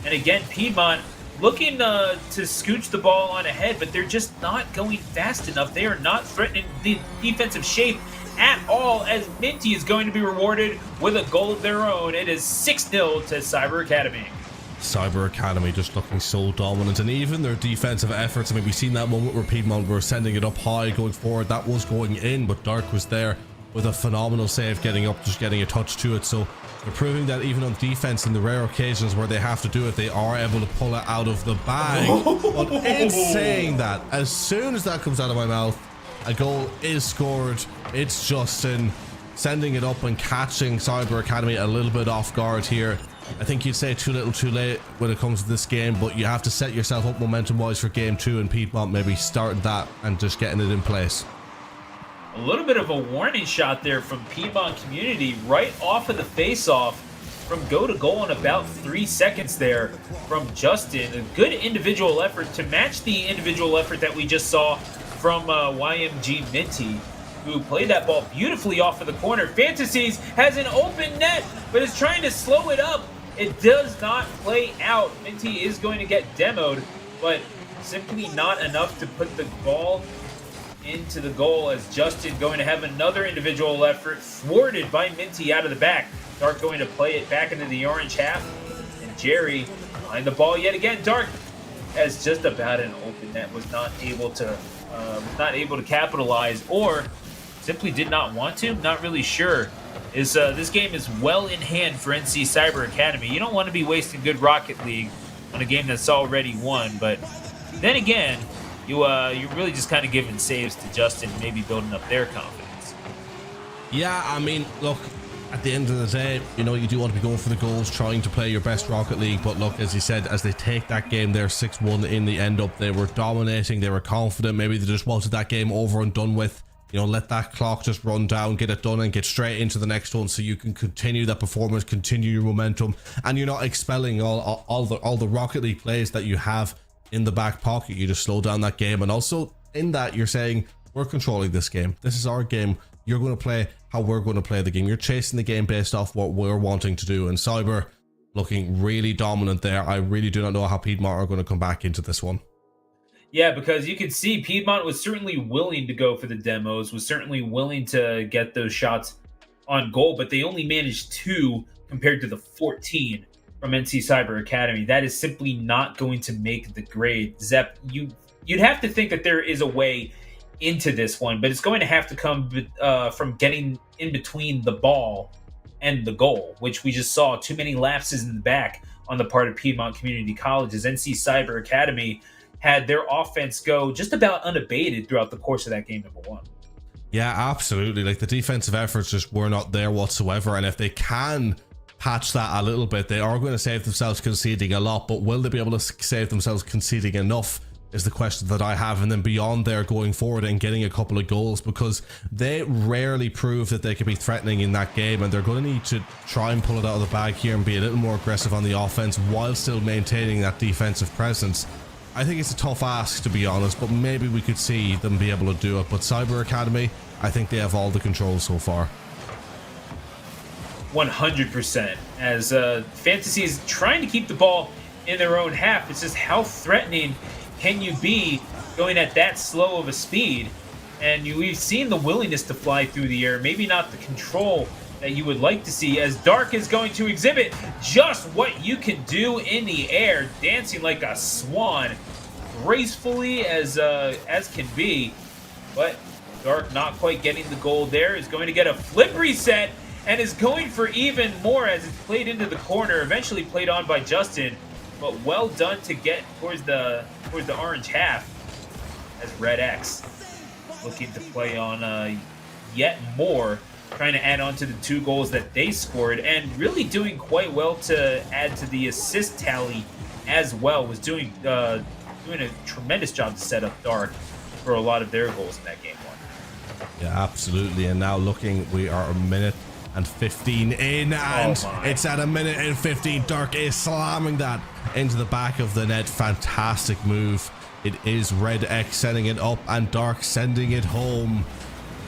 S1: And again, Piedmont looking to scooch the ball on ahead, but they're just not going fast enough. They are not threatening the defensive shape at all, as Minty is going to be rewarded with a goal of their own. It is 6-0 to Cyber Academy.
S2: Cyber Academy just looking so dominant, and even their defensive efforts. I mean, we've seen that moment where Piedmont were sending it up high, going forward. That was going in, but Dark was there with a phenomenal save, getting up, just getting a touch to it. So they're proving that even on defense, in the rare occasions where they have to do it, they are able to pull it out of the bag. But in saying that, as soon as that comes out of my mouth, a goal is scored. It's Justin sending it up and catching Cyber Academy a little bit off guard here. I think you'd say too little too late when it comes to this game, but you have to set yourself up momentum wise for game 2, and Piedmont maybe starting that and just getting it in place.
S1: A little bit of a warning shot there from Piedmont Community right off of the face-off from go to goal in about 3 seconds there from Justin. A good individual effort to match the individual effort that we just saw from YMG Minty, who played that ball beautifully off of the corner. Fantasies has an open net, but is trying to slow it up. It does not play out. Minty is going to get demoed, but simply not enough to put the ball into the goal, as Justin going to have another individual effort thwarted by Minty out of the back. Dark going to play it back into the orange half, and Jerry behind the ball yet again. Dark has just about an open net, was not able to capitalize, or simply did not want to. Not really sure. This game is well in hand for NC Cyber Academy. You don't want to be wasting good Rocket League on a game that's already won, but then again, you're really just kind of giving saves to Justin, maybe building up their confidence.
S2: Yeah, I mean, look, at the end of the day, you know, you do want to be going for the goals, trying to play your best Rocket League. But look, as you said, as they take that game there 6-1 in the end up, they were dominating, they were confident. Maybe they just wanted that game over and done with. You know, let that clock just run down, get it done, and get straight into the next one, so you can continue that performance, continue your momentum, and you're not expelling all the Rocket League plays that you have in the back pocket. You just slow down that game, and also in that you're saying, we're controlling this game. This is our game. You're going to play how we're going to play the game. You're chasing the game based off what we're wanting to do. And Cyber looking really dominant there. I really do not know how Piedmont are going to come back into this one.
S1: Yeah, because you can see Piedmont was certainly willing to go for the demos, was certainly willing to get those shots on goal, but they only managed 2 compared to the 14 from NC Cyber Academy. That is simply not going to make the grade. Zep, you'd have to think that there is a way into this one, but it's going to have to come from getting in between the ball and the goal, which we just saw too many lapses in the back on the part of Piedmont Community Colleges. NC Cyber Academy had their offense go just about unabated throughout the course of that game number 1.
S2: Yeah, absolutely. Like, the defensive efforts just were not there whatsoever, and if they can patch that a little bit, they are going to save themselves conceding a lot, but will they be able to save themselves conceding enough is the question that I have. And then beyond there, going forward and getting a couple of goals, because they rarely prove that they can be threatening in that game, and they're going to need to try and pull it out of the bag here and be a little more aggressive on the offense while still maintaining that defensive presence. I think it's a tough ask, to be honest, but maybe we could see them be able to do it. But Cyber Academy, I think they have all the controls so far.
S1: 100%. As Fantasy is trying to keep the ball in their own half, it's just how threatening can you be going at that slow of a speed? And we've seen the willingness to fly through the air, maybe not the control that you would like to see, as Dark is going to exhibit just what you can do in the air, dancing like a swan, gracefully as can be. But Dark not quite getting the goal there, is going to get a flip reset and is going for even more as it's played into the corner, eventually played on by Justin, but well done to get towards the orange half, as Red X looking to play on yet more, trying to add on to the 2 goals that they scored, and really doing quite well to add to the assist tally as well. Was doing a tremendous job to set up Dark for a lot of their goals in that game 1.
S2: Yeah, absolutely. And now looking, we are a minute and 15 in, and it's at a minute and 15. Dark is slamming that into the back of the net. Fantastic move. It is Red X setting it up and Dark sending it home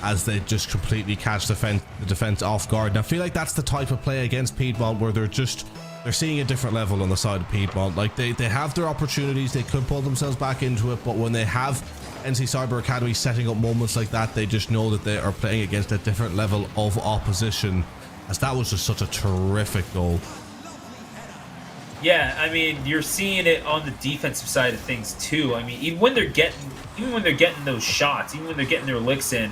S2: as they just completely catch the defense off guard. And I feel like that's the type of play against Piedmont where they're seeing a different level on the side of Piedmont. Like they have their opportunities, they could pull themselves back into it, but when they have NC Cyber Academy setting up moments like that, they just know that they are playing against a different level of opposition, as that was just such a terrific goal.
S1: Yeah, I mean, you're seeing it on the defensive side of things too. I mean, even when they're getting those shots, even when they're getting their licks in,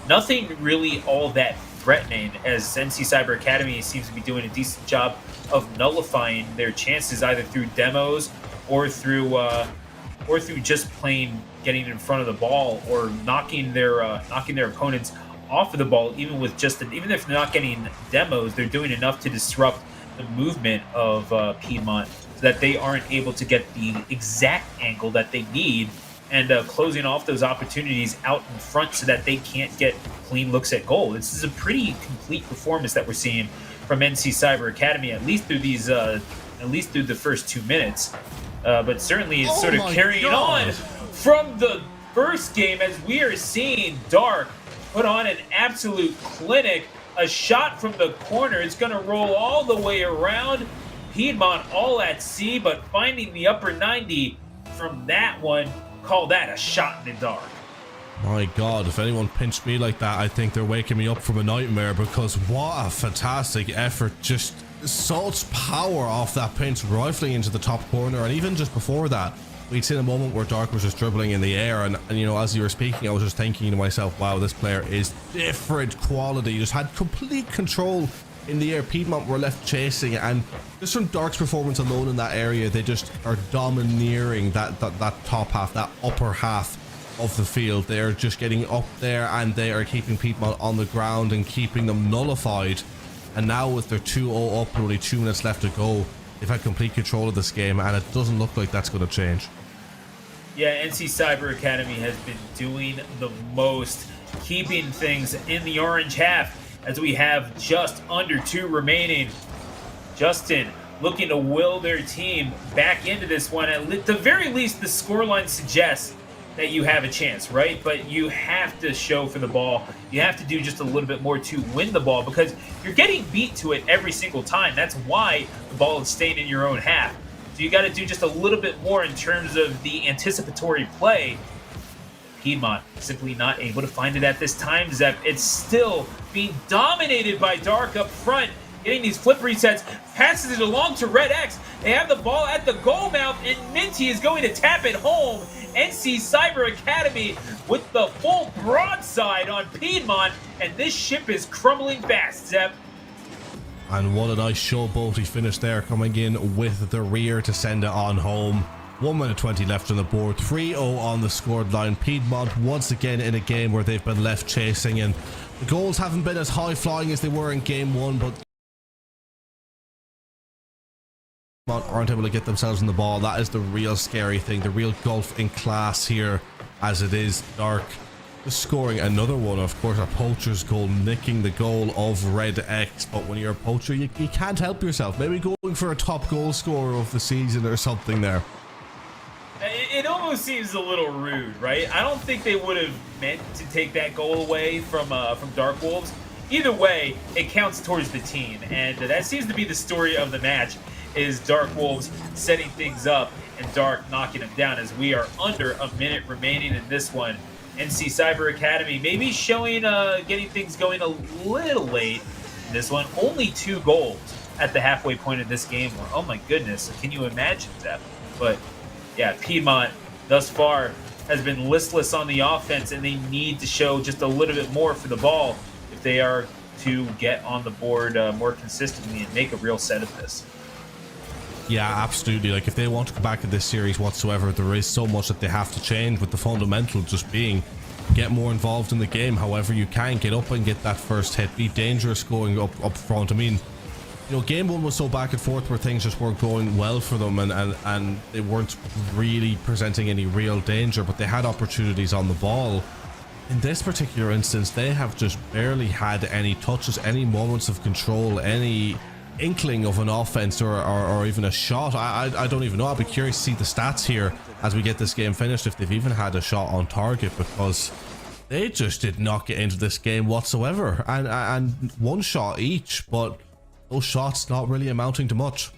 S1: nothing really all that threatening, as NC Cyber Academy seems to be doing a decent job of nullifying their chances either through demos or through just plain getting in front of the ball or knocking their opponents off of the ball. Even if they're not getting demos, they're doing enough to disrupt the movement of Piedmont so that they aren't able to get the exact angle that they need, and closing off those opportunities out in front so that they can't get clean looks at goal. This is a pretty complete performance that we're seeing from NC Cyber Academy, at least through the first 2 minutes. But certainly it's sort of carrying on from the first game, as we are seeing Dark put on an absolute clinic. A shot from the corner. It's going to roll all the way around. Piedmont all at sea, but finding the upper 90 from that one. Call that a shot in the dark.
S2: My God, if anyone pinched me like that, I think they're waking me up from a nightmare, because what a fantastic effort. Just such power off that pinch, rifling into the top corner. And even just before that, we'd seen a moment where Dark was just dribbling in the air, and you know, as you were speaking, I was just thinking to myself, wow, this player is different quality. Just had complete control in the air. Piedmont were left chasing, and just from Dark's performance alone in that area, they just are domineering that top half, that upper half of the field. They are just getting up there, and they are keeping Piedmont on the ground and keeping them nullified. And now with their 2-0 up and only 2 minutes left to go, they've had complete control of this game, and it doesn't look like that's going to change.
S1: Yeah, NC Cyber Academy has been doing the most, keeping things in the orange half, as we have just under 2 remaining. Justin looking to will their team back into this one. At the very least, the scoreline suggests that you have a chance, right? But you have to show for the ball. You have to do just a little bit more to win the ball, because you're getting beat to it every single time. That's why the ball is staying in your own half. So you got to do just a little bit more in terms of the anticipatory play. Piedmont simply not able to find it at this time. Zep, it's still being dominated by Dark up front, getting these flip resets, passes it along to Red X. They have the ball at the goal mouth, and Minty is going to tap it home. NC Cyber Academy with the full broadside on Piedmont, and this ship is crumbling fast, Zep.
S2: And what a nice showboaty finish there, coming in with the rear to send it on home. 1 minute 20 left on the board, 3-0 on the scored line. Piedmont once again in a game where they've been left chasing, and the goals haven't been as high flying as they were in game 1, but aren't able to get themselves in the ball. That is the real scary thing, the real gulf in class here, as it is Dark scoring another one. Of course, a poacher's goal, nicking the goal of Red X. But when you're a poacher, you can't help yourself. Maybe going for a top goal scorer of the season or something there.
S1: almost seems a little rude, right? I don't think they would have meant to take that goal away from Dark Wolves. Either way, it counts towards the team, and that seems to be the story of the match, is Dark Wolves setting things up and Dark knocking them down, as we are under a minute remaining in this one. NC Cyber Academy maybe showing getting things going a little late in this one. Only 2 goals at the halfway point of this game. Oh my goodness, can you imagine that? But yeah, Piedmont thus far has been listless on the offense, and they need to show just a little bit more for the ball if they are to get on the board more consistently and make a real set of this.
S2: Yeah, absolutely. Like, if they want to come back in this series whatsoever, there is so much that they have to change, with the fundamental just being get more involved in the game however you can, get up and get that first hit, be dangerous going up front. I mean, you know, game 1 was so back and forth where things just weren't going well for them, and they weren't really presenting any real danger, but they had opportunities on the ball. In this particular instance, they have just barely had any touches, any moments of control, any inkling of an offense or even a shot. I don't even know. I'll be curious to see the stats here as we get this game finished, if they've even had a shot on target, because they just did not get into this game whatsoever, and 1 shot each, but those shots not really amounting to much.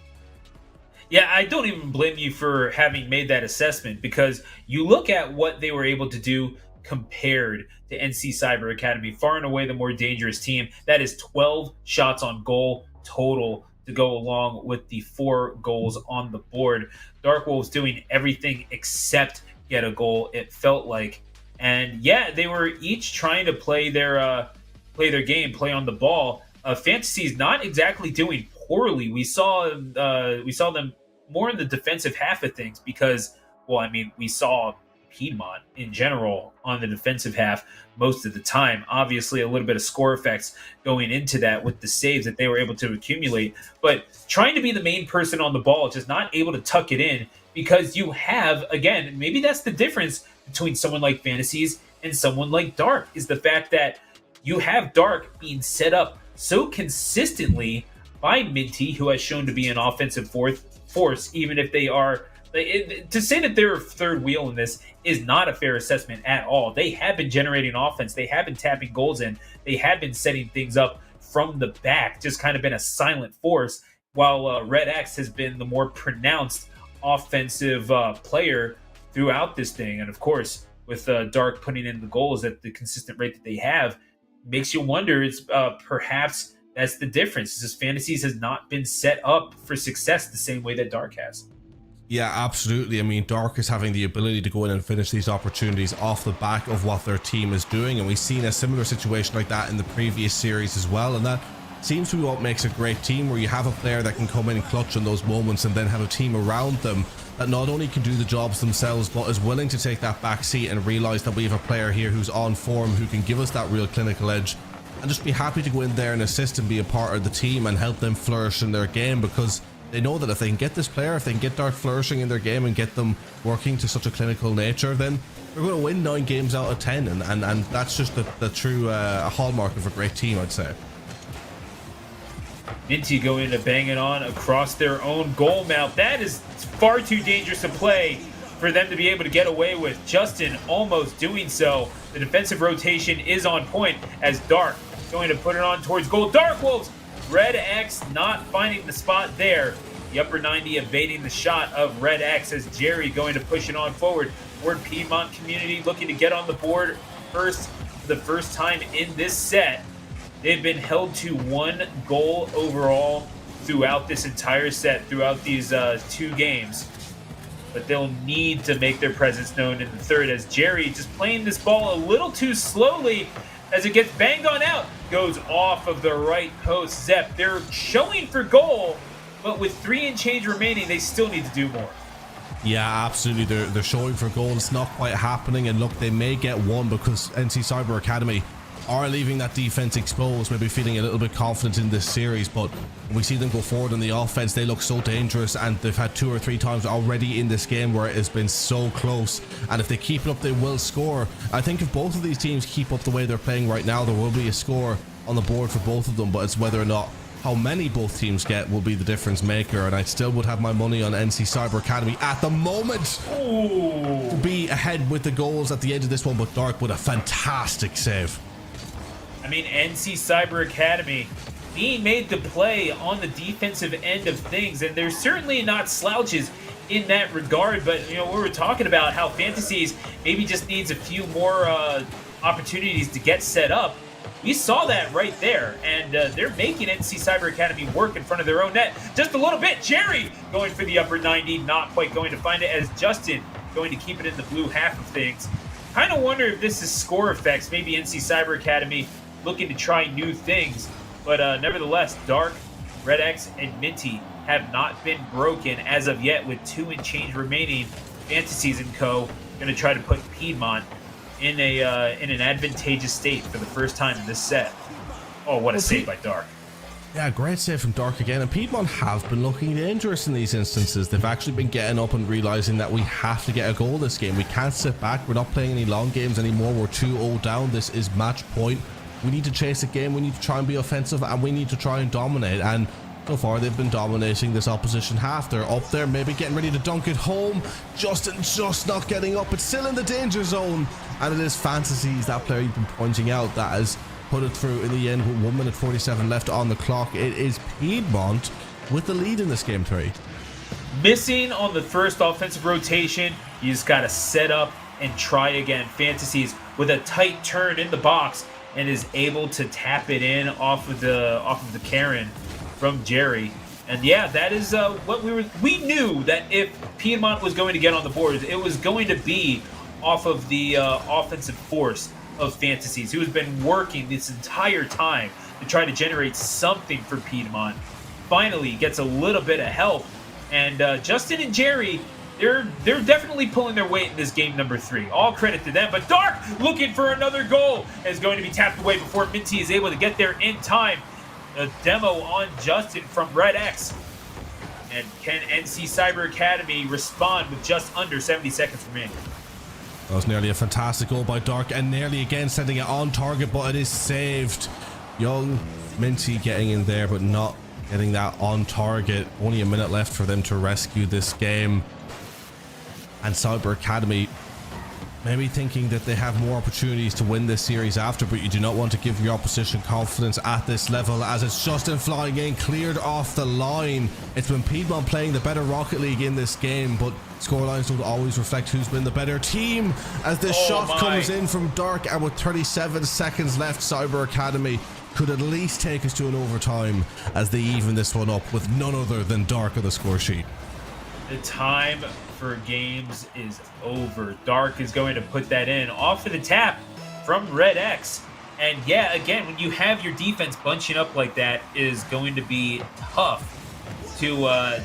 S1: Yeah, I don't even blame you for having made that assessment, because you look at what they were able to do compared to NC Cyber Academy, far and away the more dangerous team. That is 12 shots on goal total to go along with the 4 goals on the board. Dark Wolves doing everything except get a goal, it felt like. And yeah, they were each trying to play their game, play on the ball. Fantasy's not exactly doing poorly. We saw them more in the defensive half of things, because, well, I mean, we saw Piedmont in general on the defensive half most of the time. Obviously, a little bit of score effects going into that with the saves that they were able to accumulate, but trying to be the main person on the ball, just not able to tuck it in, because you have, again, maybe that's the difference between someone like Fantasies and someone like Dark, is the fact that you have Dark being set up so consistently by Minty, who has shown to be an offensive force, even if they are. To say that they're third wheel in this is not a fair assessment at all. They have been generating offense. They have been tapping goals in. They have been setting things up from the back, just kind of been a silent force, while Red X has been the more pronounced offensive player throughout this thing. And of course, with Dark putting in the goals at the consistent rate that they have, makes you wonder, it's perhaps that's the difference. Is Fantasies has not been set up for success the same way that Dark has.
S2: Yeah, absolutely. I mean, Dark is having the ability to go in and finish these opportunities off the back of what their team is doing, and we've seen a similar situation like that in the previous series as well, and that seems to be what makes a great team, where you have a player that can come in and clutch in those moments, and then have a team around them that not only can do the jobs themselves, but is willing to take that back seat and realize that we have a player here who's on form, who can give us that real clinical edge, and just be happy to go in there and assist and be a part of the team and help them flourish in their game, because they know that if they can get this player, if they can get Dark flourishing in their game and get them working to such a clinical nature, then they're going to win 9 games out of 10, and that's just the true hallmark of a great team, I'd say.
S1: Minty going to bang it on across their own goal mouth. That is far too dangerous a play for them to be able to get away with. Justin almost doing so. The defensive rotation is on point, as Dark going to put it on towards goal. Dark Wolves! Red X not finding the spot there. The upper 90 evading the shot of Red X, as Jerry going to push it on forward. Ward Piedmont community looking to get on the board first for the first time in this set. They've been held to 1 goal overall throughout this entire set, throughout these 2 games. But they'll need to make their presence known in the third, as Jerry just playing this ball a little too slowly, as it gets banged on out, goes off of the right post. Zep, they're showing for goal, but with 3 and change remaining, they still need to do more.
S2: Yeah, absolutely. They're showing for goal. It's not quite happening, and look, they may get one because NC Cyber Academy are leaving that defense exposed, maybe feeling a little bit confident in this series, but when we see them go forward in the offense, they look so dangerous, and they've had 2 or 3 times already in this game where it has been so close, and if they keep it up, they will score. I think if both of these teams keep up the way they're playing right now, there will be a score on the board for both of them, but it's whether or not how many both teams get will be the difference maker, and I still would have my money on NC Cyber Academy at the moment.
S1: Ooh.
S2: To be ahead with the goals at the end of this one, but Dark with a fantastic save.
S1: I mean, NC Cyber Academy being made to play on the defensive end of things, and they're certainly not slouches in that regard. But we were talking about how Fantasies maybe just needs a few more opportunities to get set up. We saw that right there, and they're making NC Cyber Academy work in front of their own net just a little bit. Jerry going for the upper 90, not quite going to find it, as Justin going to keep it in the blue half of things. Kind of wonder if this is score effects, maybe NC Cyber Academy looking to try new things. But nevertheless, Dark, Red X, and Minty have not been broken as of yet, with 2 and change remaining. Fantasies and Co. going to try to put Piedmont in an advantageous state for the first time in this set. Oh, what a save by Dark.
S2: Yeah, great save from Dark again. And Piedmont have been looking dangerous in these instances. They've actually been getting up and realizing that we have to get a goal this game. We can't sit back. We're not playing any long games anymore. We're 2-0 down. This is match point. We need to chase a game. We need to try and be offensive, and we need to try and dominate. And so far, they've been dominating this opposition half. They're up there, maybe getting ready to dunk it home. Justin just not getting up. It's still in the danger zone. And it is Fantasies, that player you've been pointing out, that has put it through in the end with 1 minute 47 left on the clock. It is Piedmont with the lead in this game 3.
S1: Missing on the first offensive rotation. You just got to set up and try again. Fantasies with a tight turn in the box and is able to tap it in off of the Karen from Jerry. And yeah, that is what we knew that if Piedmont was going to get on the board, it was going to be off of the offensive force of Fantasies, who has been working this entire time to try to generate something for Piedmont. Finally gets a little bit of help, and Justin and Jerry, they're definitely pulling their weight in this game number 3. All credit to them. But Dark looking for another goal is going to be tapped away before Minty is able to get there in time. A demo on Justin from Red X. And can NC Cyber Academy respond with just under 70 seconds remaining?
S2: That was nearly a fantastic goal by Dark, and nearly again sending it on target, but it is saved. Young Minty getting in there, but not getting that on target. Only a minute left for them to rescue this game. And Cyber Academy maybe thinking that they have more opportunities to win this series after, but you do not want to give your opposition confidence at this level, as it's Justin flying in, cleared off the line. It's been Piedmont playing the better Rocket League in this game, but scorelines don't always reflect who's been the better team, as this shot comes in from Dark, and with 37 seconds left, Cyber Academy could at least take us to an overtime as they even this one up with none other than Dark on the score sheet.
S1: The time for games is over. Dark is going to put that in off of the tap from Red X. And yeah, again, when you have your defense bunching up like that, it is going to be tough to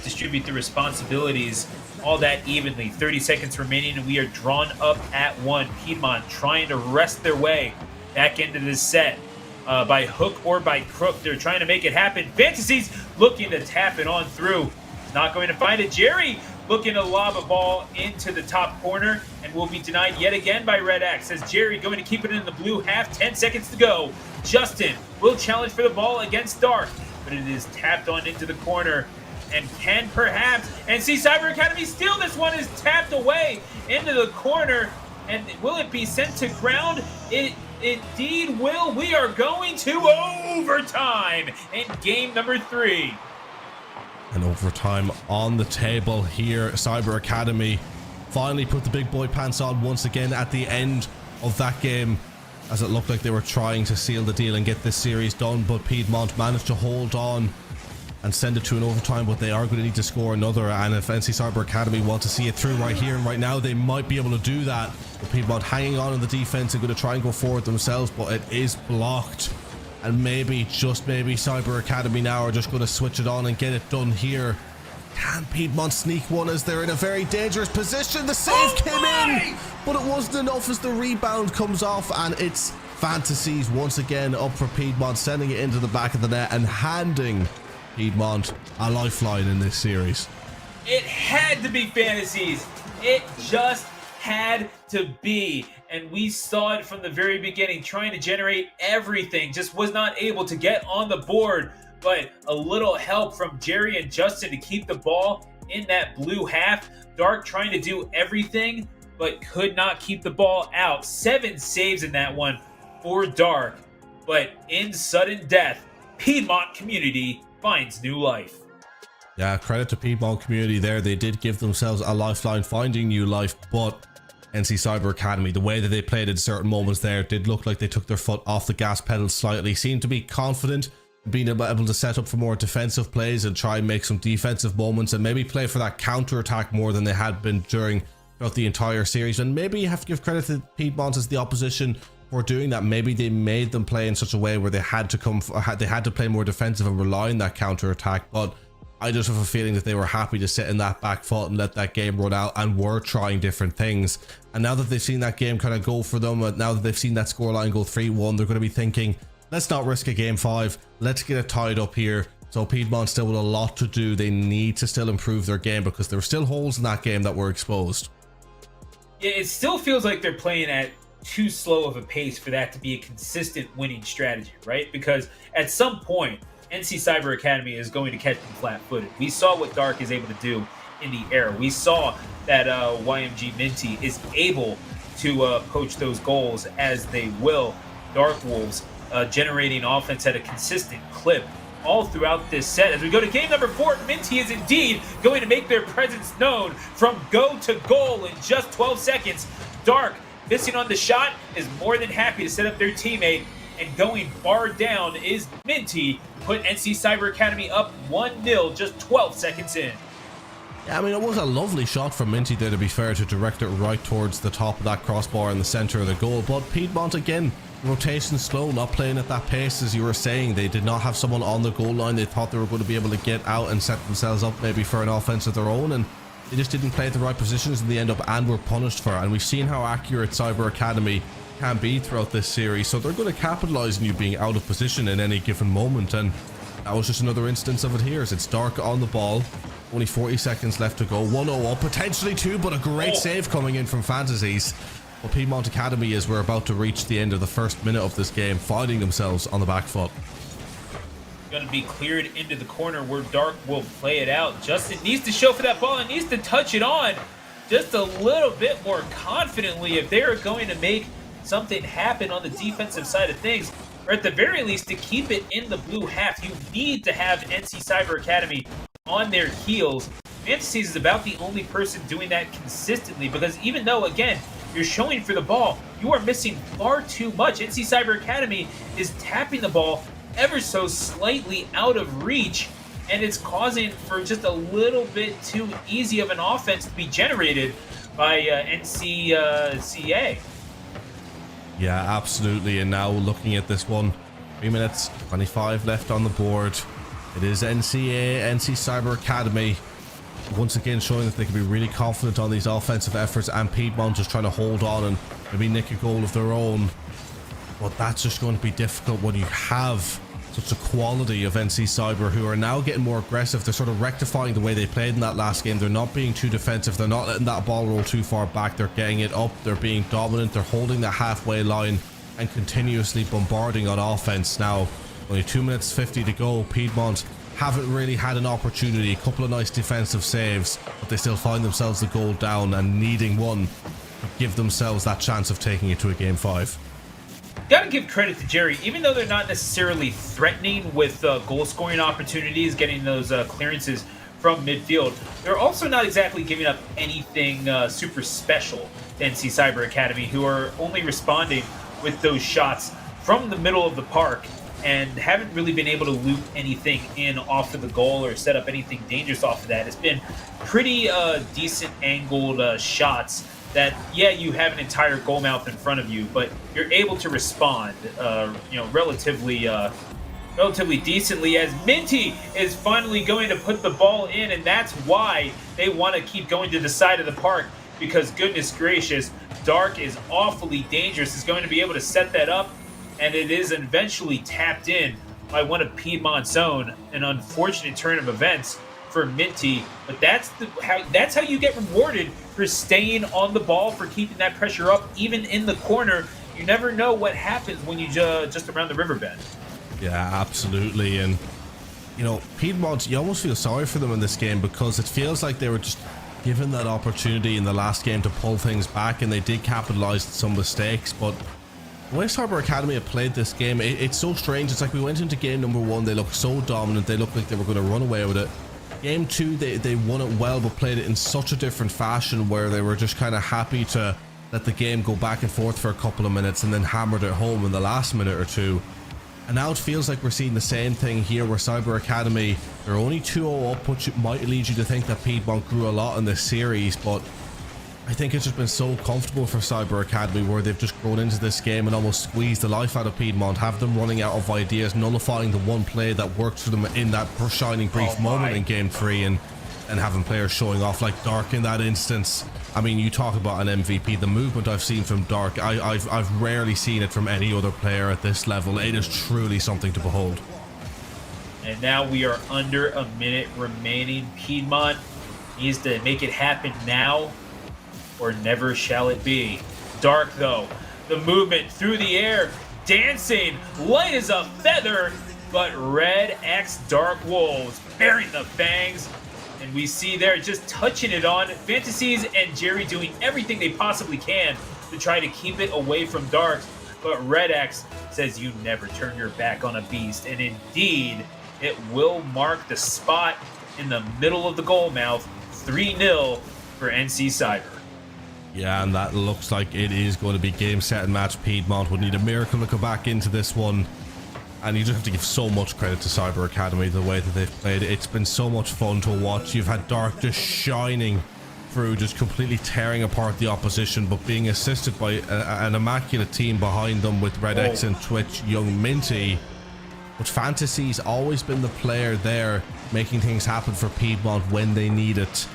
S1: distribute the responsibilities all that evenly. 30 seconds remaining, and we are drawn up at 1. Piedmont trying to wrest their way back into this set by hook or by crook. They're trying to make it happen. Fantasies looking to tap it on through. Not going to find it. Jerry looking to lob a ball into the top corner and will be denied yet again by Red X, as Jerry going to keep it in the blue half. 10 seconds to go. Justin will challenge for the ball against Dark, but it is tapped on into the corner. And can perhaps NC Cyber Academy steal this one? Is tapped away into the corner. And will it be sent to ground? It indeed will. We are going to overtime in game number 3.
S2: And overtime on the table here. Cyber Academy finally put the big boy pants on once again at the end of that game, as it looked like they were trying to seal the deal and get this series done, but Piedmont managed to hold on and send it to an overtime. But they are going to need to score another, and if NC Cyber Academy want to see it through right here and right now, they might be able to do that. But Piedmont hanging on in the defense and going to try and go forward themselves, but it is blocked. And maybe, just maybe, Cyber Academy now are just going to switch it on and get it done here. Can Piedmont sneak one, as they're in a very dangerous position? The save came in, but it wasn't enough as the rebound comes off, and it's Fantasies once again up for Piedmont, sending it into the back of the net and handing Piedmont a lifeline in this series.
S1: It had to be Fantasies. It just had to be. And we saw it from the very beginning, trying to generate everything. Just was not able to get on the board. but a little help from Jerry and Justin to keep the ball in that blue half. Dark trying to do everything, but could not keep the ball out. 7 saves in that one for Dark, but in sudden death, Piedmont community finds new life.
S2: Yeah, credit to Piedmont community there. They did give themselves a lifeline, finding new life, but NC Cyber Academy, the way that they played in certain moments there, did look like they took their foot off the gas pedal slightly. Seemed to be confident, being able to set up for more defensive plays and try and make some defensive moments and maybe play for that counter attack more than they had been throughout the entire series. And maybe you have to give credit to Piedmont as the opposition for doing that. Maybe they made them play in such a way where they had to play more defensive and rely on that counter attack. But I just have a feeling that they were happy to sit in that back foot and let that game run out and were trying different things. And now that they've seen that game kind of go for them, now that they've seen that scoreline go 3-1, they're going to be thinking, let's not risk a game 5. Let's get it tied up here. So Piedmont still with a lot to do. They need to still improve their game because there were still holes in that game that were exposed.
S1: Yeah, it still feels like they're playing at too slow of a pace for that to be a consistent winning strategy, right? Because at some point, NC Cyber Academy is going to catch them flat-footed. We saw what Dark is able to do in the air. We saw that YMG Minty is able to poach those goals as they will. Dark Wolves generating offense at a consistent clip all throughout this set. As we go to game number 4, Minty is indeed going to make their presence known from go to goal in just 12 seconds. Dark, missing on the shot, is more than happy to set up their teammate, and going bar down is Minty, put NC Cyber Academy up 1-0 just 12 seconds in.
S2: Yeah, I mean, it was a lovely shot from Minty there, to be fair, to direct it right towards the top of that crossbar in the center of the goal. But Piedmont, again, rotation slow, not playing at that pace, as you were saying. They did not have someone on the goal line. They thought they were going to be able to get out and set themselves up maybe for an offense of their own, and they just didn't play at the right positions in the end up and were punished for it. And we've seen how accurate Cyber Academy can be throughout this series, so they're going to capitalize on you being out of position in any given moment. And that was just another instance of it here, as it's Dark on the ball, only 40 seconds left to go, 1-0 up, potentially 2, but a great save coming in from Fantasies. But Piedmont Academy, as we're about to reach the end of the first minute of this game, finding themselves on the back foot.
S1: Going to be cleared into the corner where Dark will play it out. Justin needs to show for that ball and needs to touch it on just a little bit more confidently if they are going to make something happen on the defensive side of things, or at the very least to keep it in the blue half. You need to have NC Cyber Academy on their heels. Fantasies is about the only person doing that consistently, because even though, again, you're showing for the ball, you are missing far too much. NC Cyber Academy is tapping the ball ever so slightly out of reach, and it's causing for just a little bit too easy of an offense to be generated by NCCA.
S2: Yeah, absolutely. And now looking at this one, 3 minutes 25 left on the board. It is NC Cyber Academy once again showing that they can be really confident on these offensive efforts, and Piedmont just trying to hold on and maybe nick a goal of their own. But that's just going to be difficult when you have such a quality of NC Cyber, who are now getting more aggressive. They're sort of rectifying the way they played in that last game. They're not being too defensive. They're not letting that ball roll too far back. They're getting it up. They're being dominant. They're holding the halfway line and continuously bombarding on offense. Now, only 2 minutes 50 to go. Piedmont haven't really had an opportunity. A couple of nice defensive saves, but they still find themselves the goal down and needing one to give themselves that chance of taking it to a game 5.
S1: Gotta give credit to Jerry, even though they're not necessarily threatening with goal scoring opportunities, getting those clearances from midfield, they're also not exactly giving up anything super special to NC Cyber Academy, who are only responding with those shots from the middle of the park and haven't really been able to loop anything in off of the goal or set up anything dangerous off of that. It's been pretty decent angled shots that, yeah, you have an entire goal mouth in front of you, but you're able to respond, relatively decently, as Minty is finally going to put the ball in, and that's why they want to keep going to the side of the park, because goodness gracious, Dark is awfully dangerous. Is going to be able to set that up, and it is eventually tapped in by one of Piedmont's own. An unfortunate turn of events for Minty, but that's how you get rewarded for staying on the ball, for keeping that pressure up, even in the corner. You never know what happens when you just around the riverbed.
S2: Yeah, absolutely. And you know, Piedmont, you almost feel sorry for them in this game because it feels like they were just given that opportunity in the last game to pull things back, and they did capitalize on some mistakes. But the way Tarboro Academy have played this game, it's so strange. It's like we went into game number 1, they looked so dominant, they looked like they were going to run away with it. Game 2, they won it well, but played it in such a different fashion where they were just kind of happy to let the game go back and forth for a couple of minutes and then hammered it home in the last minute or two. And now it feels like we're seeing the same thing here where Tarboro Academy, they're only 2-0 up, which might lead you to think that Piedmont grew a lot in this series, but I think it's just been so comfortable for Tarboro Academy where they've just grown into this game and almost squeezed the life out of Piedmont, have them running out of ideas, nullifying the one play that worked for them in that shining brief moment in game 3, and having players showing off like Dark in that instance. I mean, you talk about an MVP, the movement I've seen from Dark, I've rarely seen it from any other player at this level. It is truly something to behold.
S1: And now we are under a minute remaining. Piedmont needs to make it happen now, or never shall it be. Dark, though, the movement through the air, dancing, light as a feather, but Red X Dark Wolves bearing the fangs. And we see there just touching it on. Fantasies and Jerry doing everything they possibly can to try to keep it away from Dark. But Red X says you never turn your back on a beast. And indeed, it will mark the spot in the middle of the goal mouth. 3-0 for NC Cyber.
S2: Yeah, and that looks like it is going to be game, set, and match. Piedmont would need a miracle to come back into this one. And you just have to give so much credit to Tarboro Academy, the way that they've played. It's been so much fun to watch. You've had Dark just shining through, just completely tearing apart the opposition, but being assisted by an immaculate team behind them with Red X and Twitch, Young Minty. But Fantasy's always been the player there, making things happen for Piedmont when they need it.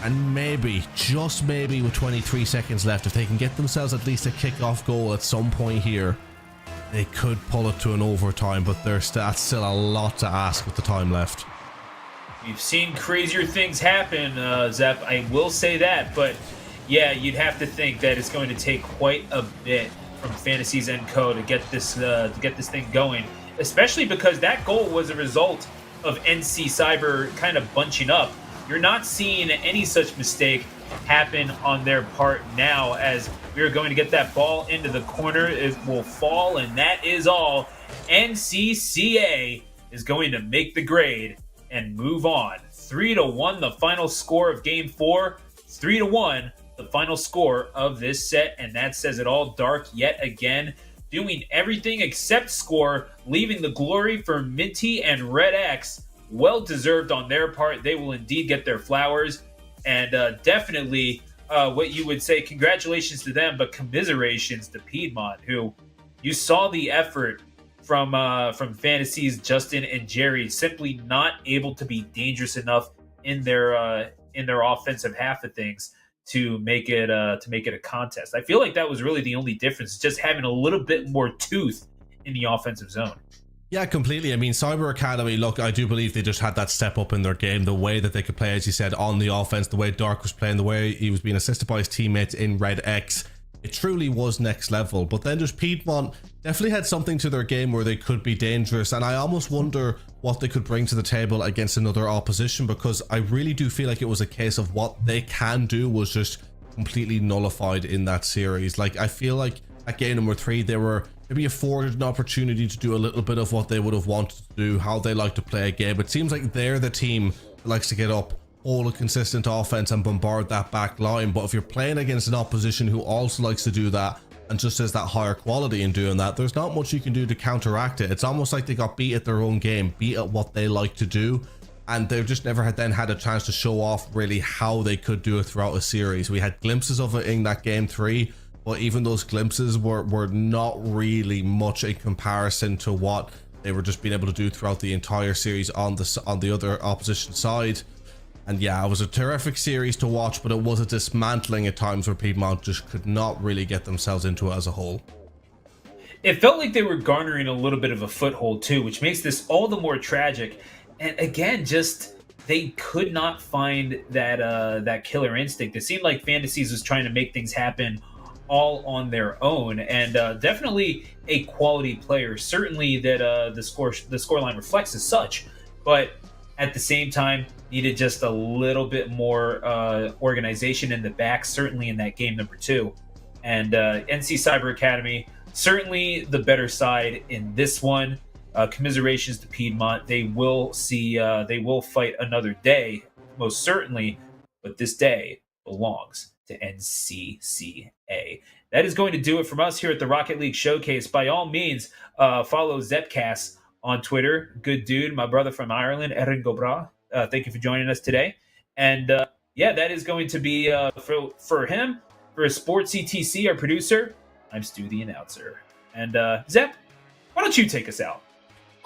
S2: And maybe, just maybe, with 23 seconds left, if they can get themselves at least a kick-off goal at some point here, they could pull it to an overtime, but that's still a lot to ask with the time left.
S1: We've seen crazier things happen, Zep. I will say that, but yeah, you'd have to think that it's going to take quite a bit from Fantasies and Co. to get this thing going, especially because that goal was a result of NC Cyber kind of bunching up. You're not seeing any such mistake happen on their part now, as we are going to get that ball into the corner. It will fall, and that is all. NCCA is going to make the grade and move on. 3-1 the final score of game 4. 3-1 the final score of this set, and that says it all. Dark yet again doing everything except score, leaving the glory for Minty and Red X. Well deserved on their part. They will indeed get their flowers, and definitely what you would say, congratulations to them, but commiserations to Piedmont, who you saw the effort from Fantasies, Justin and Jerry, simply not able to be dangerous enough in their offensive half of things to make it a contest. I feel like that was really the only difference, just having a little bit more tooth in the offensive zone.
S2: Yeah, completely. I mean, Tarboro Academy, look, I do believe they just had that step up in their game, the way that they could play, as you said, on the offense, the way Dark was playing, the way he was being assisted by his teammates in Red X. It truly was next level. But then just Piedmont definitely had something to their game where they could be dangerous, and I almost wonder what they could bring to the table against another opposition, because I really do feel like it was a case of what they can do was just completely nullified in that series. Like, I feel like at game number 3, they were maybe afforded an opportunity to do a little bit of what they would have wanted to do, how they like to play a game. It seems like they're the team that likes to get up, hold a consistent offense and bombard that back line. But if you're playing against an opposition who also likes to do that and just has that higher quality in doing that, there's not much you can do to counteract it. It's almost like they got beat at their own game, beat at what they like to do, and they've just never had a chance to show off really how they could do it throughout a series. We had glimpses of it in that game 3, but even those glimpses were not really much in comparison to what they were just being able to do throughout the entire series on the other opposition side. And yeah, it was a terrific series to watch, but it was a dismantling at times where Piedmont just could not really get themselves into it as a whole.
S1: It felt like they were garnering a little bit of a foothold too, which makes this all the more tragic. And again, just they could not find that killer instinct. It seemed like Fantasies was trying to make things happen all on their own, and definitely a quality player. Certainly that the scoreline reflects as such. but at the same time, needed just a little bit more organization in the back, certainly in that game number 2. And NC Cyber Academy, certainly the better side in this one. Commiserations to Piedmont. They will fight another day, most certainly, but this day belongs to NCCA. That is going to do it from us here at the Rocket League Showcase. By all means, follow Zepcast on Twitter. Good dude, my brother from Ireland, Erin Gobra. Thank you for joining us today. And that is going to be for him, for Sports ETC, our producer. I'm Stu, the announcer. And Zep, why don't you take us out?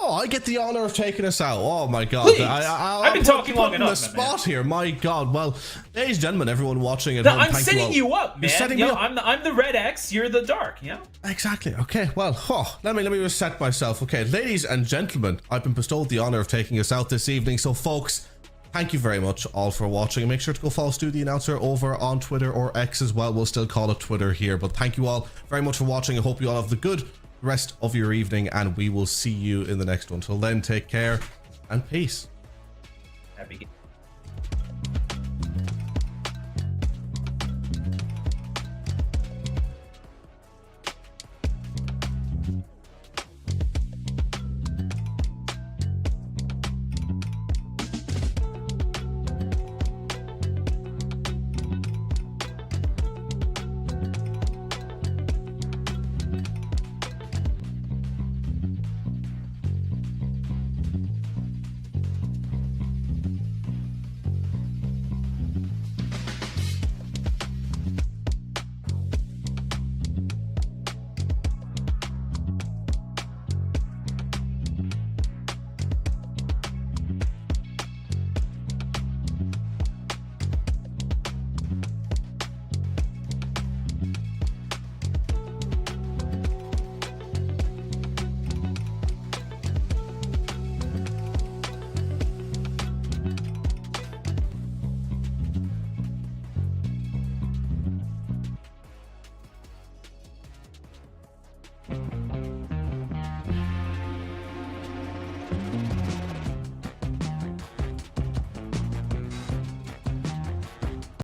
S2: Oh, I get the honor of taking us out. Oh my God!
S1: Please. I've been talking long enough.
S2: The spot here, my God. Well, ladies and gentlemen, everyone watching at
S1: no,
S2: home,
S1: I'm setting you up, man.
S2: You're setting me up.
S1: I'm the red X. You're the dark. Yeah.
S2: Exactly. Okay. Well, let me reset myself. Okay, ladies and gentlemen, I've been bestowed the honor of taking us out this evening. So, folks, thank you very much all for watching. And make sure to go follow Stu the Announcer over on Twitter or X as well. We'll still call it Twitter here. But thank you all very much for watching. I hope you all have the good rest of your evening, and we will see you in the next one. Till then, take care and peace.
S1: Happy